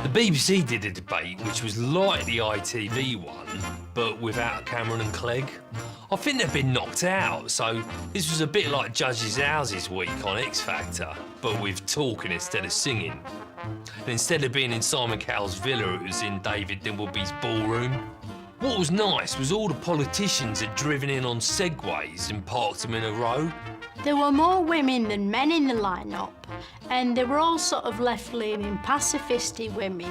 The BBC did a debate which was like the ITV one, but without Cameron and Clegg. I think they've been knocked out, so this was a bit like Judges' Houses week on X Factor, but with talking instead of singing. And instead of being in Simon Cowell's villa, it was in David Dimbleby's ballroom. What was nice was all the politicians had driven in on Segways and parked them in a row. There were more women than men in the lineup, and they were all sort of left-leaning pacifisty women,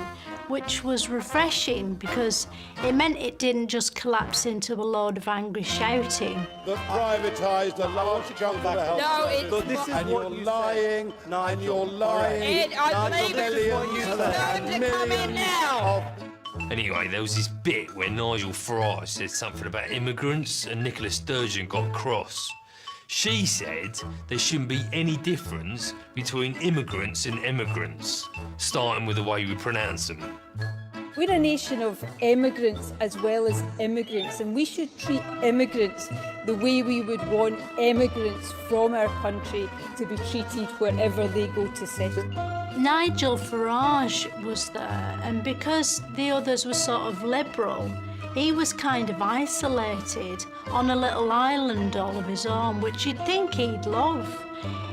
which was refreshing because it meant it didn't just collapse into a load of angry shouting. That privatised a large chunk of the health service. But this is and what you're you lying, and you're lying. Ed, I believe this is what you said. Time to come in now. Anyway, there was this bit where Nigel Farage said something about immigrants and Nicola Sturgeon got cross. She said there shouldn't be any difference between immigrants and immigrants, starting with the way we pronounce them. We're a nation of emigrants as well as immigrants, and we should treat immigrants the way we would want emigrants from our country to be treated wherever they go to settle. Nigel Farage was there, and because the others were sort of liberal, he was kind of isolated on a little island all of his own, which you'd think he'd love.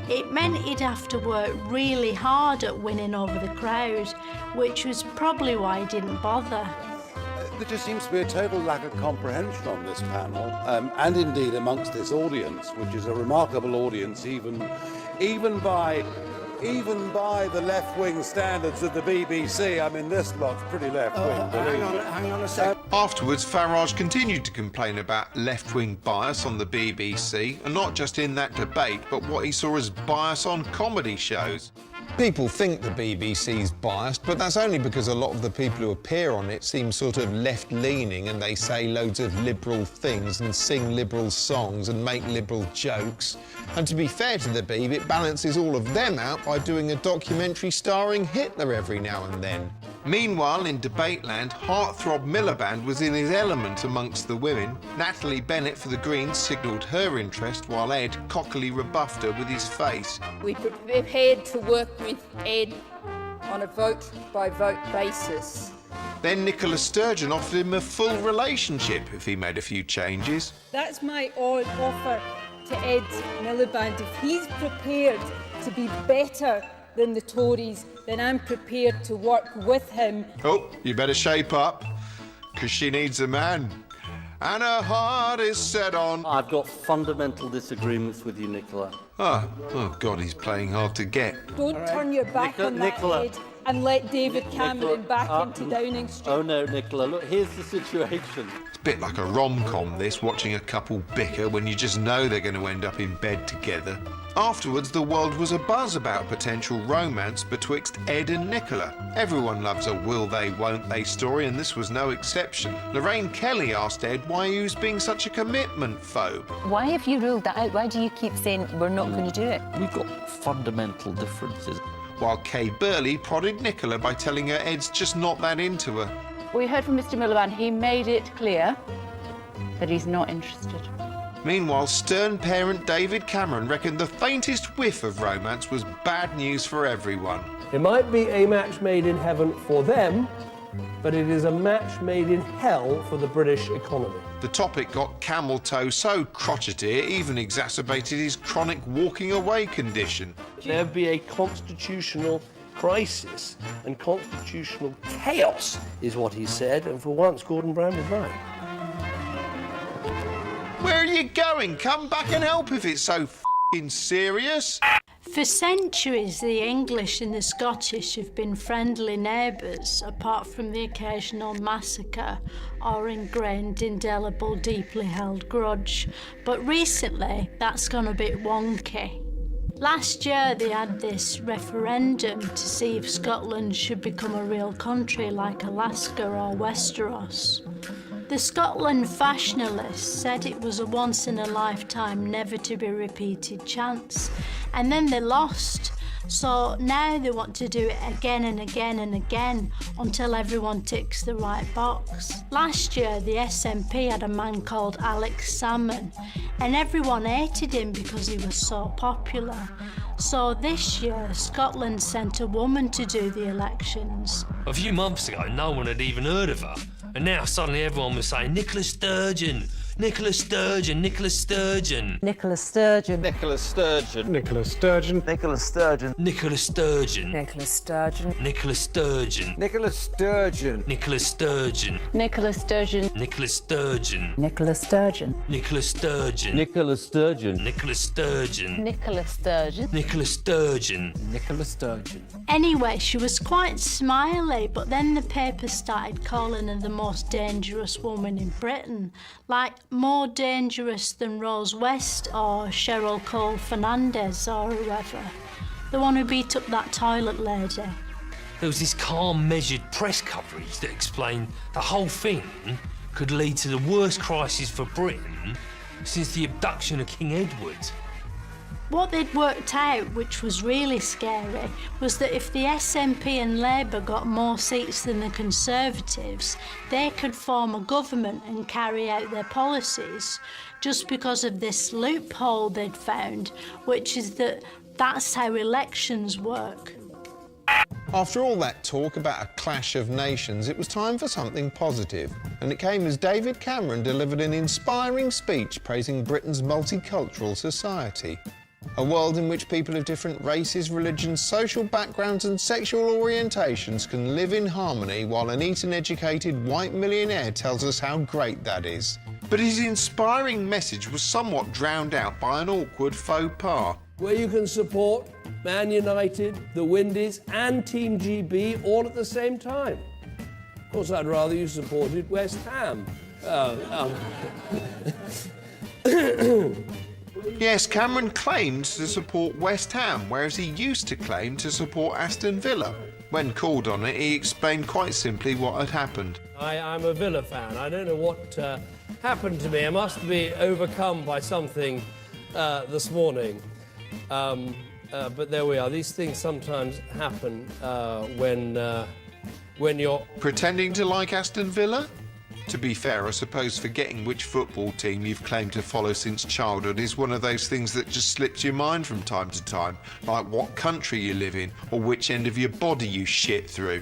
It meant he'd have to work really hard at winning over the crowd, which was probably why he didn't bother. There just seems to be a total lack of comprehension on this panel, and indeed amongst this audience, which is a remarkable audience even by the left-wing standards of the BBC. I mean, this lot's pretty left-wing. Hang on a sec. Afterwards, Farage continued to complain about left-wing bias on the BBC, and not just in that debate, but what he saw as bias on comedy shows. People think the BBC's biased, but that's only because a lot of the people who appear on it seem sort of left-leaning, and they say loads of liberal things and sing liberal songs and make liberal jokes. And to be fair to the Beeb, it balances all of them out by doing a documentary starring Hitler every now and then. Meanwhile, in Debateland, heartthrob Miliband was in his element amongst the women. Natalie Bennett for the Greens signalled her interest, while Ed cockily rebuffed her with his face. We prepared to work with Ed on a vote-by-vote basis. Then Nicola Sturgeon offered him a full relationship if he made a few changes. That's my offer to Ed Miliband. If he's prepared to be better than the Tories, then I'm prepared to work with him. Oh, you better shape up, because she needs a man. And her heart is set on... I've got fundamental disagreements with you, Nicola. Oh God, he's playing hard to get. Don't turn your back on that, Ed, and let David Cameron back into Downing Street. Oh no, Nicola, look, here's the situation. It's a bit like a rom-com, this, watching a couple bicker when you just know they're going to end up in bed together. Afterwards, the world was abuzz about potential romance betwixt Ed and Nicola. Everyone loves a will they, won't they story, and this was no exception. Lorraine Kelly asked Ed why he was being such a commitment phobe. Why have you ruled that out? Why do you keep saying we're not going to do it? We've got fundamental differences. While Kay Burley prodded Nicola by telling her Ed's just not that into her. We heard from Mr Miliband. He made it clear that he's not interested. Meanwhile, stern parent David Cameron reckoned the faintest whiff of romance was bad news for everyone. It might be a match made in heaven for them, but it is a match made in hell for the British economy. The topic got camel toe so crotchety it even exacerbated his chronic walking away condition. There'd be a constitutional crisis, and constitutional chaos is what he said, and for once Gordon Brown was right. Where are you going? Come back and help if it's so f***ing serious. For centuries, the English and the Scottish have been friendly neighbours, apart from the occasional massacre or ingrained, indelible, deeply held grudge. But recently, that's gone a bit wonky. Last year they had this referendum to see if Scotland should become a real country like Alaska or Westeros. The Scotland fashionalists said it was a once-in-a-lifetime, never-to-be-repeated chance, and then they lost. So now they want to do it again and again and again until everyone ticks the right box. Last year, the SNP had a man called Alex Salmon, and everyone hated him because he was so popular. So this year, Scotland sent a woman to do the elections. A few months ago, no one had even heard of her. And now suddenly everyone was saying, Nicola Sturgeon, Nicola Sturgeon, Nicola Sturgeon. Nicola Sturgeon. Nicola Sturgeon. Nicola Sturgeon. Nicola Sturgeon. Nicola Sturgeon. Nicola Sturgeon. Nicola Sturgeon. Nicola Sturgeon. Nicola Sturgeon. Nicola Sturgeon. Nicola Sturgeon. Nicola Sturgeon. Nicola Sturgeon. Nicola Sturgeon. Nicola Sturgeon. Nicola Sturgeon. Nicola Sturgeon. Nicola Sturgeon. Anyway, she was quite smiley, but then the papers started calling her the most dangerous woman in Britain, like more dangerous than Rose West or Cheryl Cole Fernandez or whoever, the one who beat up that toilet lady. There was this calm, measured press coverage that explained the whole thing could lead to the worst crisis for Britain since the abduction of King Edward. What they'd worked out, which was really scary, was that if the SNP and Labour got more seats than the Conservatives, they could form a government and carry out their policies, just because of this loophole they'd found, which is that that's how elections work. After all that talk about a clash of nations, it was time for something positive. And it came as David Cameron delivered an inspiring speech praising Britain's multicultural society. A world in which people of different races, religions, social backgrounds and sexual orientations can live in harmony while an Eton-educated white millionaire tells us how great that is. But his inspiring message was somewhat drowned out by an awkward faux pas. Where you can support Man United, the Windies and Team GB all at the same time. Of course, I'd rather you supported West Ham. Yes, Cameron claimed to support West Ham, whereas he used to claim to support Aston Villa. When called on it, he explained quite simply what had happened. I'm a Villa fan. I don't know what happened to me. I must be overcome by something this morning. But there we are. These things sometimes happen when you're... Pretending to like Aston Villa? To be fair, I suppose forgetting which football team you've claimed to follow since childhood is one of those things that just slips your mind from time to time, like what country you live in or which end of your body you shit through.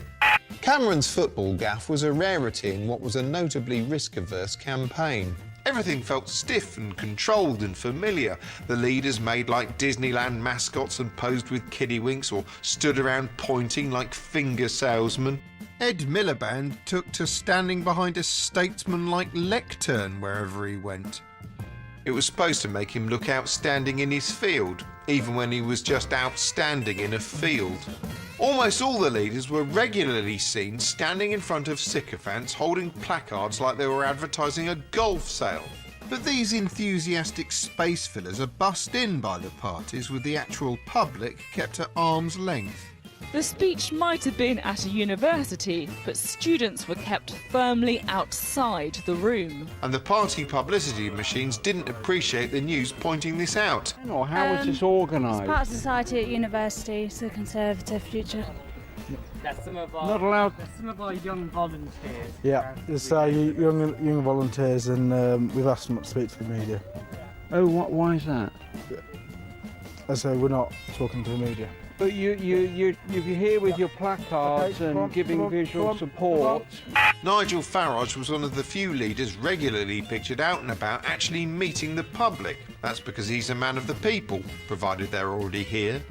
Cameron's football gaffe was a rarity in what was a notably risk-averse campaign. Everything felt stiff and controlled and familiar. The leaders made like Disneyland mascots and posed with kiddie winks or stood around pointing like finger salesmen. Ed Miliband took to standing behind a statesman-like lectern wherever he went. It was supposed to make him look outstanding in his field, even when he was just outstanding in a field. Almost all the leaders were regularly seen standing in front of sycophants holding placards like they were advertising a golf sale. But these enthusiastic space fillers are bussed in by the parties with the actual public kept at arm's length. The speech might have been at a university, but students were kept firmly outside the room. And the party publicity machines didn't appreciate the news pointing this out. How was this organised? It's part of society at university, it's a conservative future. That's some of our, Not allowed. That's some of our young volunteers. Yeah, it's young volunteers, and we've asked them not to speak to the media. Oh, why is that? I say we're not talking to the media. But you're here with your placards and giving visual support. Nigel Farage was one of the few leaders regularly pictured out and about actually meeting the public. That's because he's a man of the people, provided they're already here.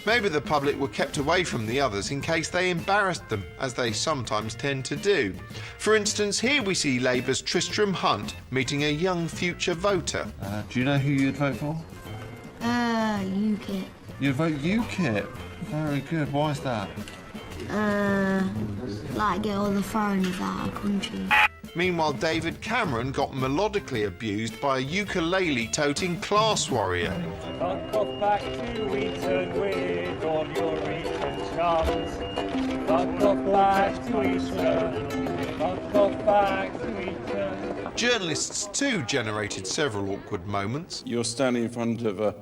Maybe the public were kept away from the others in case they embarrassed them, as they sometimes tend to do. For instance, here we see Labour's Tristram Hunt meeting a young future voter. Do you know who you'd vote for? UKIP. You'd vote UKIP? Very good. Why is that? Like get all the foreigners out of the country. Meanwhile, David Cameron got melodically abused by a ukulele-toting class warrior. Fuck off back to Eton with all your Eton chums. Fuck off back to Eton. Fuck off back to Eton. Journalists too generated several awkward moments. You're standing in front of a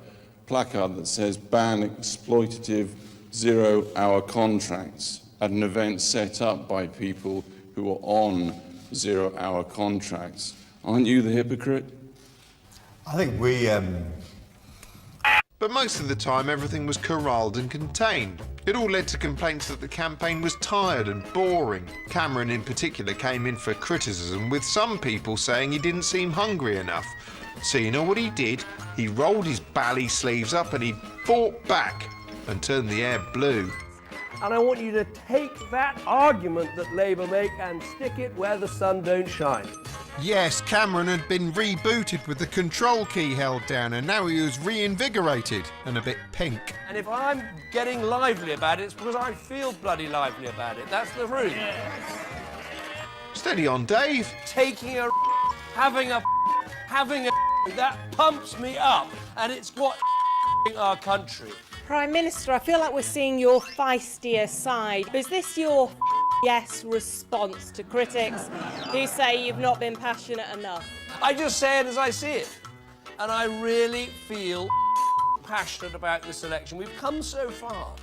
placard that says ban exploitative zero-hour contracts at an event set up by people who are on zero-hour contracts. Aren't you the hypocrite? I think we, But most of the time, everything was corralled and contained. It all led to complaints that the campaign was tired and boring. Cameron, in particular, came in for criticism, with some people saying he didn't seem hungry enough. So you know what he did? He rolled his bally sleeves up and he fought back and turned the air blue. And I want you to take that argument that Labour make and stick it where the sun don't shine. Yes, Cameron had been rebooted with the control key held down, and now he was reinvigorated and a bit pink. And if I'm getting lively about it, it's because I feel bloody lively about it. That's the truth. Steady on, Dave. Taking a having a that pumps me up, and it's what our country. Prime Minister, I feel like we're seeing your feistier side. Is this your yes response to critics who say you've not been passionate enough? I just say it as I see it. And I really feel passionate about this election. We've come so far.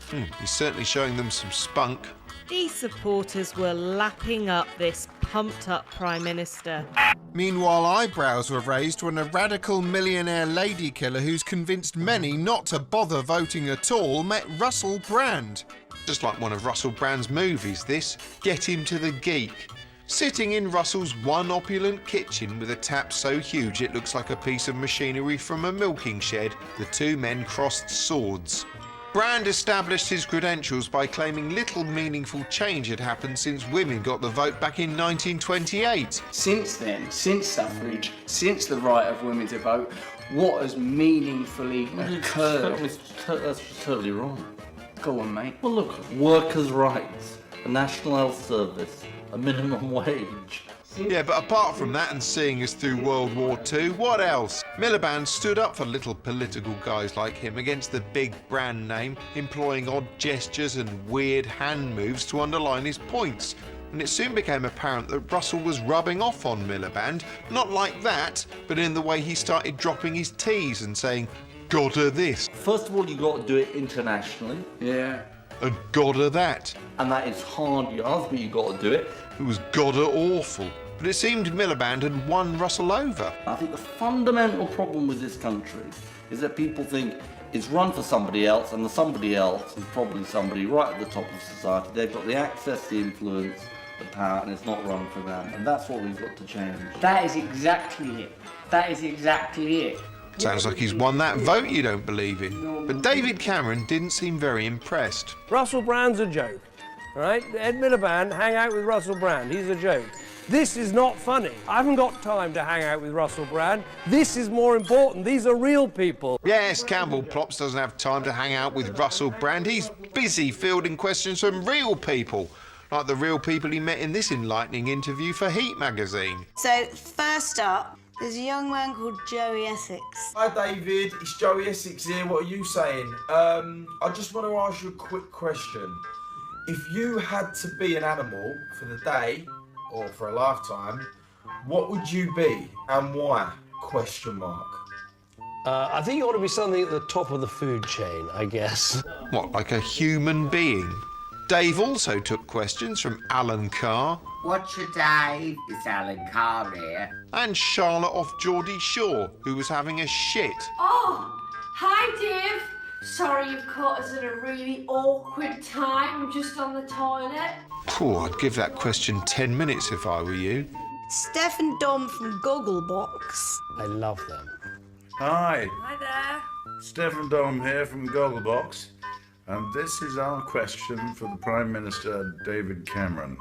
He's certainly showing them some spunk. These supporters were lapping up this pumped-up Prime Minister. Meanwhile, eyebrows were raised when a radical millionaire lady killer who's convinced many not to bother voting at all met Russell Brand. Just like one of Russell Brand's movies, this. Get Him to the Geek. Sitting in Russell's one opulent kitchen with a tap so huge it looks like a piece of machinery from a milking shed, the two men crossed swords. Brand established his credentials by claiming little meaningful change had happened since women got the vote back in 1928. Since then, since suffrage, since the right of women to vote, what has meaningfully occurred? That's totally wrong. Go on, mate. Well, look, workers' rights, a national health service, a minimum wage. Yeah, but apart from that and seeing us through World War II, what else? Miliband stood up for little political guys like him against the big brand name, employing odd gestures and weird hand moves to underline his points. And it soon became apparent that Russell was rubbing off on Miliband, not like that, but in the way he started dropping his T's and saying, "Gotta this." First of all, you got to do it internationally. Yeah. And gotta that. And that is hard, yes, but you got to do it. It was gotta awful. But it seemed Miliband had won Russell over. I think the fundamental problem with this country is that people think it's run for somebody else, and the somebody else is probably somebody right at the top of society. They've got the access, the influence, the power, and it's not run for them. And that's what we've got to change. That is exactly it. That is exactly it. Sounds like he's won that vote you don't believe in. But David Cameron didn't seem very impressed. Russell Brand's a joke, all right? Ed Miliband, hang out with Russell Brand. He's a joke. This is not funny. I haven't got time to hang out with Russell Brand. This is more important. These are real people. Yes, Campbell Plops doesn't have time to hang out with Russell Brand. He's busy fielding questions from real people, like the real people he met in this enlightening interview for Heat magazine. So, first up, there's a young man called Joey Essex. Hi David, it's Joey Essex here. What are you saying? I just want to ask you a quick question. If you had to be an animal for the day, or for a lifetime, what would you be and why? Question mark. I think you ought to be something at the top of the food chain, I guess. What, like a human being? Dave also took questions from Alan Carr. What's your Dave? It's Alan Carr here. And Charlotte off Geordie Shore, who was having a shit. Oh, hi Dave. Sorry you've caught us at a really awkward time. I'm just on the toilet. Poor, I'd give that question 10 minutes if I were you. Steph and Dom from Gogglebox. I love them. Hi. Hi there. Stephen Dom here from Gogglebox, and this is our question for the Prime Minister, David Cameron.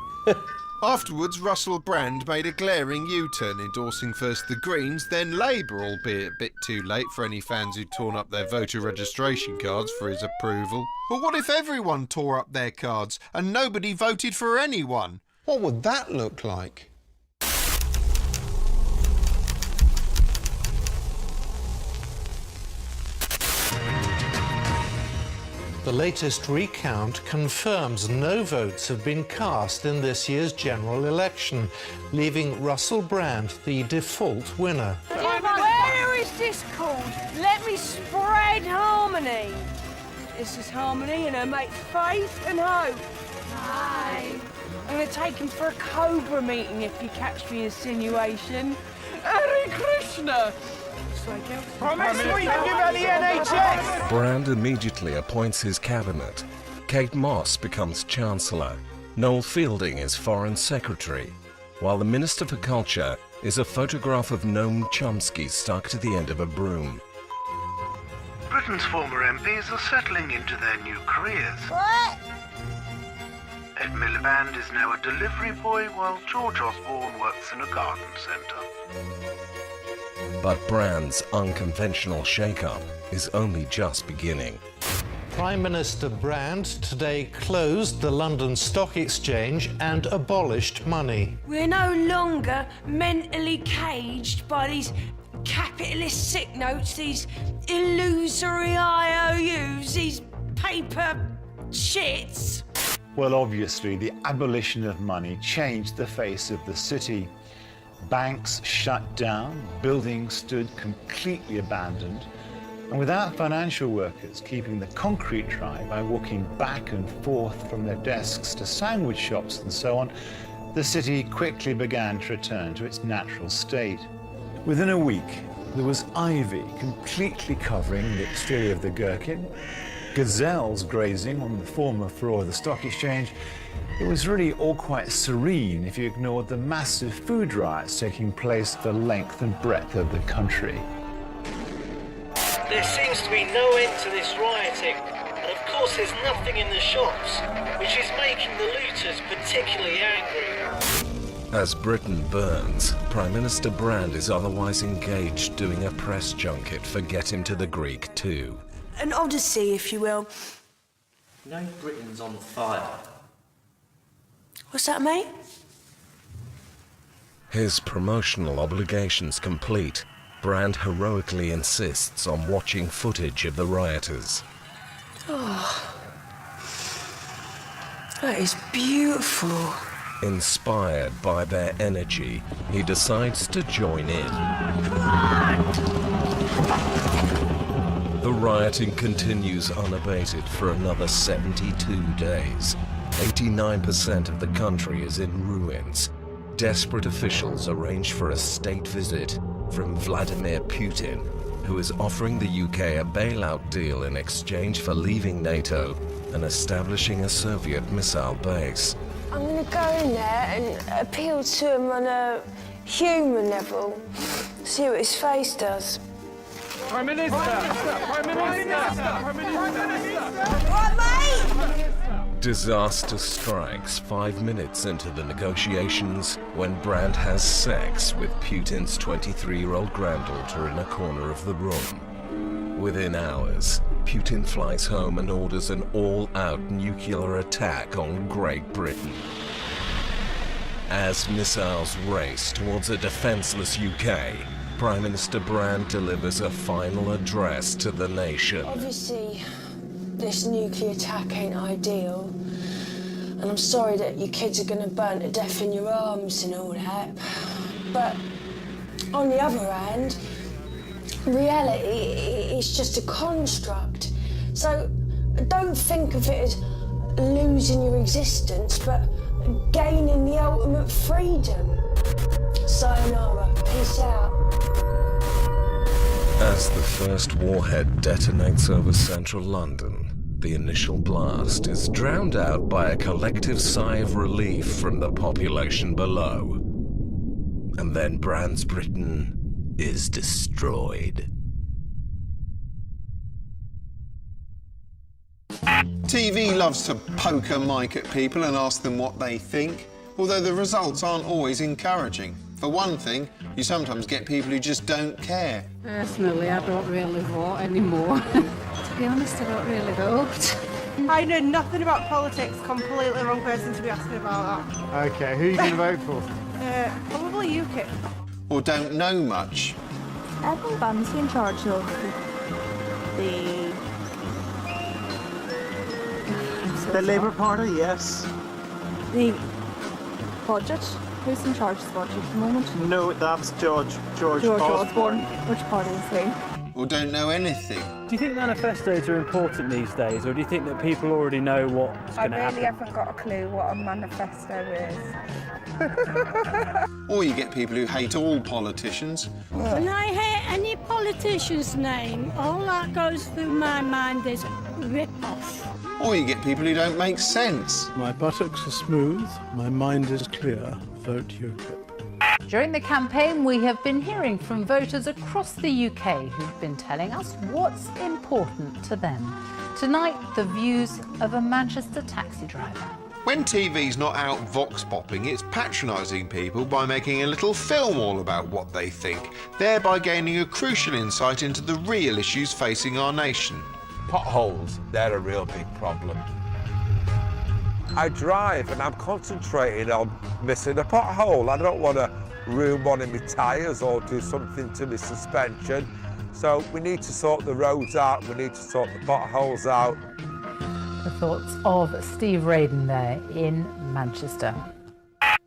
Afterwards, Russell Brand made a glaring U-turn, endorsing first the Greens, then Labour, albeit a bit too late for any fans who'd torn up their voter registration cards for his approval. But what if everyone tore up their cards and nobody voted for anyone? What would that look like? The latest recount confirms no votes have been cast in this year's general election, leaving Russell Brand the default winner. Where is this called? Let me spread harmony. This is Harmony and her mates Faith and Hope. Hi. I'm going to take him for a Cobra meeting if you catch the insinuation. Hare Krishna. Promise we can give her the NHS. Brand immediately appoints his cabinet. Kate Moss becomes Chancellor. Noel Fielding is Foreign Secretary, while the Minister for Culture is a photograph of Noam Chomsky stuck to the end of a broom. Britain's former MPs are settling into their new careers. What? Ed Miliband is now a delivery boy, while George Osborne works in a garden centre. But Brand's unconventional shake-up is only just beginning. Prime Minister Brand today closed the London Stock Exchange and abolished money. We're no longer mentally caged by these capitalist sick notes, these illusory IOUs, these paper shits. Well, obviously, the abolition of money changed the face of the city. Banks shut down, buildings stood completely abandoned, and without financial workers keeping the concrete dry by walking back and forth from their desks to sandwich shops and so on, the city quickly began to return to its natural state. Within a week, there was ivy completely covering the exterior of the Gherkin, gazelles grazing on the former floor of the stock exchange. It was really all quite serene if you ignored the massive food riots taking place the length and breadth of the country. There seems to be no end to this rioting, and of course there's nothing in the shops, which is making the looters particularly angry. As Britain burns, Prime Minister Brand is otherwise engaged doing a press junket for Get Him to the Greek too. An odyssey, if you will. No, Britain's on fire. What's that, mate? His promotional obligations complete, Brand heroically insists on watching footage of the rioters. Oh, that is beautiful. Inspired by their energy, he decides to join in. The rioting continues unabated for another 72 days. 89% of the country is in ruins. Desperate officials arrange for a state visit from Vladimir Putin, who is offering the UK a bailout deal in exchange for leaving NATO and establishing a Soviet missile base. I'm going to go in there and appeal to him on a human level, see what his face does. Prime Minister! Prime Minister! Prime Minister! What, mate? Disaster strikes 5 minutes into the negotiations when Brand has sex with Putin's 23-year-old granddaughter in a corner of the room. Within hours, Putin flies home and orders an all-out nuclear attack on Great Britain. As missiles race towards a defenseless UK, Prime Minister Brand delivers a final address to the nation. Obviously, this nuclear attack ain't ideal. And I'm sorry that your kids are going to burn to death in your arms and all that. But on the other hand, reality is just a construct. So don't think of it as losing your existence, but gaining the ultimate freedom. Sayonara, peace out. As the first warhead detonates over central London, the initial blast is drowned out by a collective sigh of relief from the population below. And then Brand's Britain is destroyed. TV loves to poke a mic at people and ask them what they think, although the results aren't always encouraging. For one thing, you sometimes get people who just don't care. Personally, I don't really vote anymore. To be honest, I don't really vote. I know nothing about politics. Completely wrong person to be asking about that. OK, who are you going to vote for? Probably UKIP. Or don't know much. Evan Bansi in charge of the so The Labour Party, yes. The budget? Who's in charge of the budget at the moment? No, that's George Osborne. Which party is he? Or don't know anything. Do you think manifestos are important these days, or do you think that people already know what's going to happen? I really haven't got a clue what a manifesto is. Or you get people who hate all politicians. When I hear any politician's name, all that goes through my mind is rip-off. Or you get people who don't make sense. My buttocks are smooth, my mind is clear. Vote UKIP. During the campaign, we have been hearing from voters across the UK who've been telling us what's important to them. Tonight, the views of a Manchester taxi driver. When TV's not out vox popping, it's patronising people by making a little film all about what they think, thereby gaining a crucial insight into the real issues facing our nation. Potholes, they're a real big problem. I drive and I'm concentrating on missing a pothole. I don't want to ruin one of my tyres or do something to my suspension. So we need to sort the roads out, we need to sort the potholes out. The thoughts of Steve Radin there in Manchester.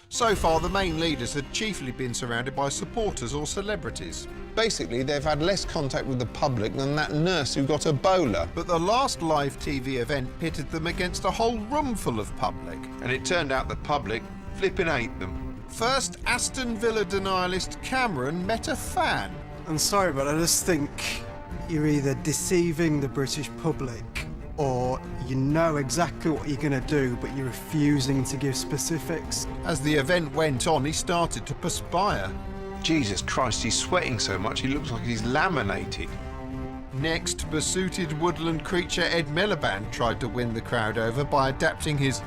So far, the main leaders had chiefly been surrounded by supporters or celebrities. Basically, they've had less contact with the public than that nurse who got Ebola. But the last live TV event pitted them against a whole room full of public. And it turned out the public flipping ate them. First, Aston Villa denialist Cameron met a fan. I'm sorry, but I just think you're either deceiving the British public or you know exactly what you're going to do, but you're refusing to give specifics. As the event went on, he started to perspire. Jesus Christ, he's sweating so much he looks like he's laminated. Next, besooted woodland creature Ed Miliband tried to win the crowd over by adapting his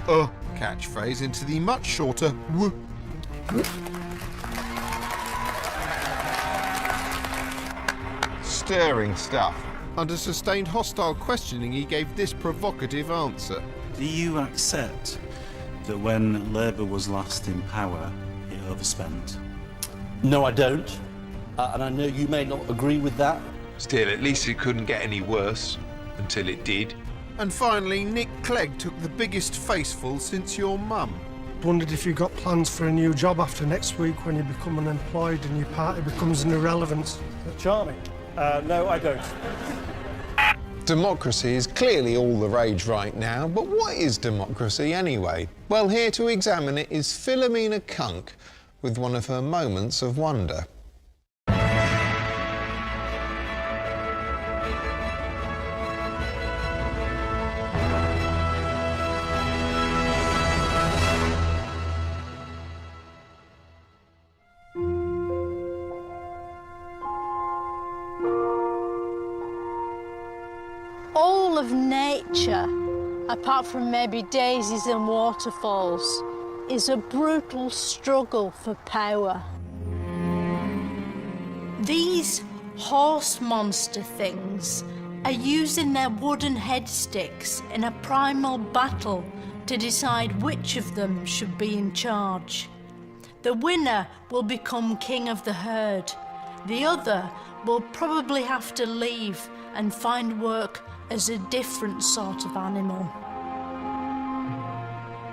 catchphrase into the much shorter w. Stirring stuff. Under sustained hostile questioning, he gave this provocative answer. Do you accept that when Labour was last in power, it overspent? No, I don't. And I know you may not agree with that. Still, at least it couldn't get any worse. Until it did. And finally, Nick Clegg took the biggest faceful since your mum. Wondered if you got plans for a new job after next week when you become unemployed and your party becomes an irrelevance. Charming. No, I don't. Democracy is clearly all the rage right now, but what is democracy anyway? Well, here to examine it is Philomena Kunk with one of her moments of wonder. All of nature, apart from maybe daisies and waterfalls, is a brutal struggle for power. These horse monster things are using their wooden headsticks in a primal battle to decide which of them should be in charge. The winner will become king of the herd. The other will probably have to leave and find work as a different sort of animal.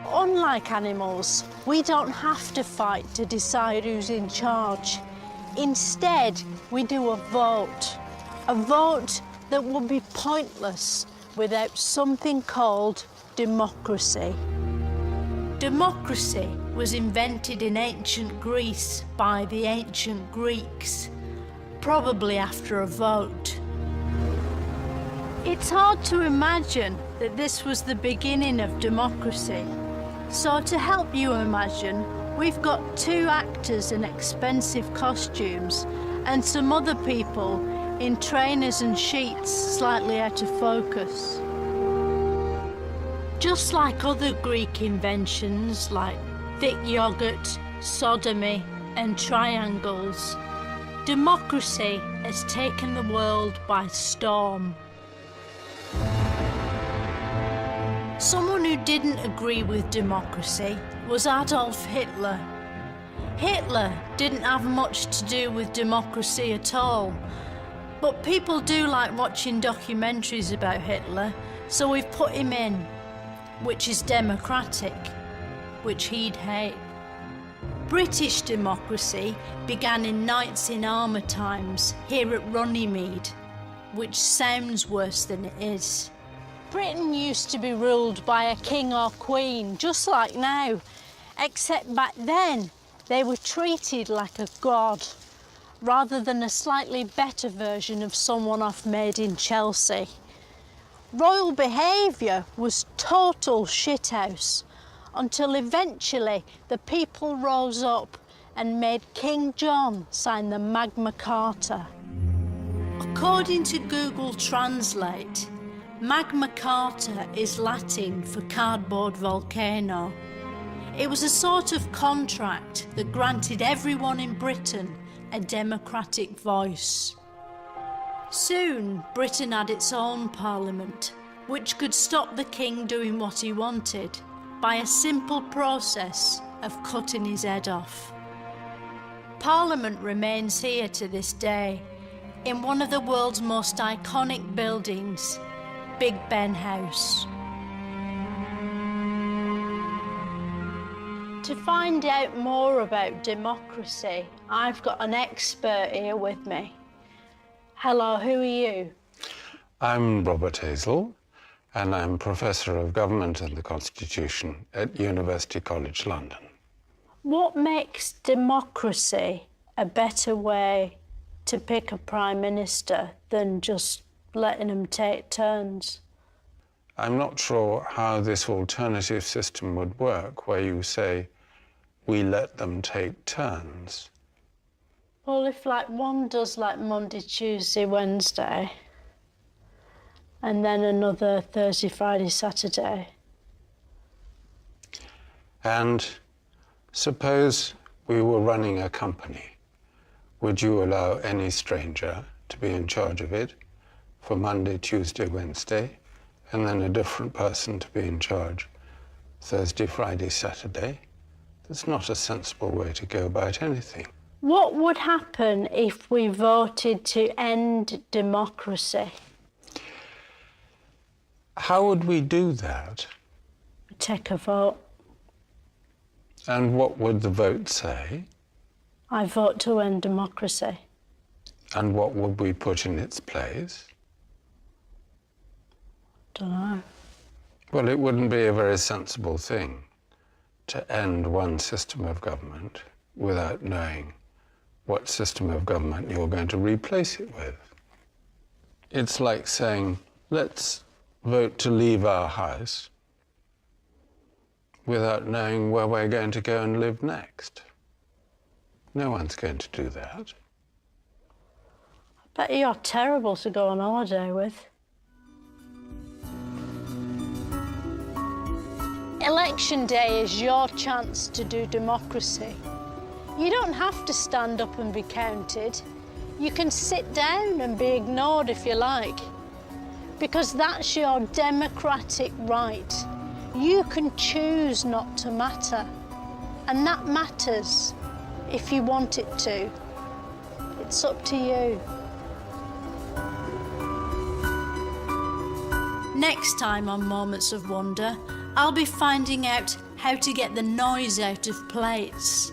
Unlike animals, we don't have to fight to decide who's in charge. Instead, we do a vote that would be pointless without something called democracy. Democracy was invented in ancient Greece by the ancient Greeks, probably after a vote. It's hard to imagine that this was the beginning of democracy. So to help you imagine, we've got 2 actors in expensive costumes and some other people in trainers and sheets slightly out of focus. Just like other Greek inventions like thick yogurt, sodomy and triangles, democracy has taken the world by storm. Someone who didn't agree with democracy was Adolf Hitler. Hitler didn't have much to do with democracy at all, but people do like watching documentaries about Hitler, so we've put him in. which is democratic, which he'd hate. British democracy began in Knights in Armour times here at Runnymede, which sounds worse than it is. Britain used to be ruled by a king or queen, just like now, except back then they were treated like a god, rather than a slightly better version of someone off Made in Chelsea. Royal behaviour was total shithouse, until eventually the people rose up and made King John sign the Magna Carta. According to Google Translate, Magna Carta is Latin for cardboard volcano. It was a sort of contract that granted everyone in Britain a democratic voice. Soon, Britain had its own parliament, which could stop the king doing what he wanted by a simple process of cutting his head off. Parliament remains here to this day, in one of the world's most iconic buildings, Big Ben House. To find out more about democracy, I've got an expert here with me. Hello, who are you? I'm Robert Hazel, and I'm Professor of Government and the Constitution at University College London. What makes democracy a better way to pick a Prime Minister than just letting them take turns? I'm not sure how this alternative system would work, where you say, we let them take turns. Well, if like one does like Monday, Tuesday, Wednesday, and then another Thursday, Friday, Saturday. And suppose we were running a company. Would you allow any stranger to be in charge of it for Monday, Tuesday, Wednesday, and then a different person to be in charge Thursday, Friday, Saturday? That's not a sensible way to go about anything. What would happen if we voted to end democracy? How would we do that? Take a vote. And what would the vote say? I vote to end democracy. And what would we put in its place? Don't know. Well, it wouldn't be a very sensible thing to end one system of government without knowing what system of government you're going to replace it with. It's like saying, let's vote to leave our house without knowing where we're going to go and live next. No one's going to do that. I bet you're terrible to go on holiday with. Election day is your chance to do democracy. You don't have to stand up and be counted. You can sit down and be ignored if you like, because that's your democratic right. You can choose not to matter, and that matters if you want it to. It's up to you. Next time on Moments of Wonder, I'll be finding out how to get the noise out of plates.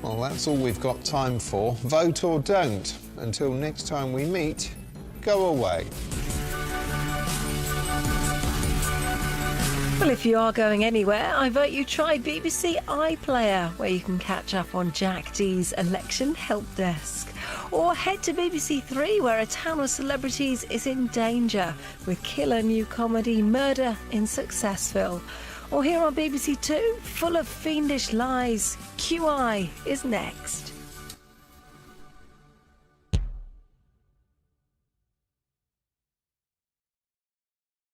Well, that's all we've got time for. Vote or don't. Until next time we meet, go away. Well, if you are going anywhere, I vote you try BBC iPlayer, where you can catch up on Jack D's election help desk. Or head to BBC Three, where a town of celebrities is in danger with killer new comedy Murder in Successville. Or here on BBC Two, full of fiendish lies, QI is next.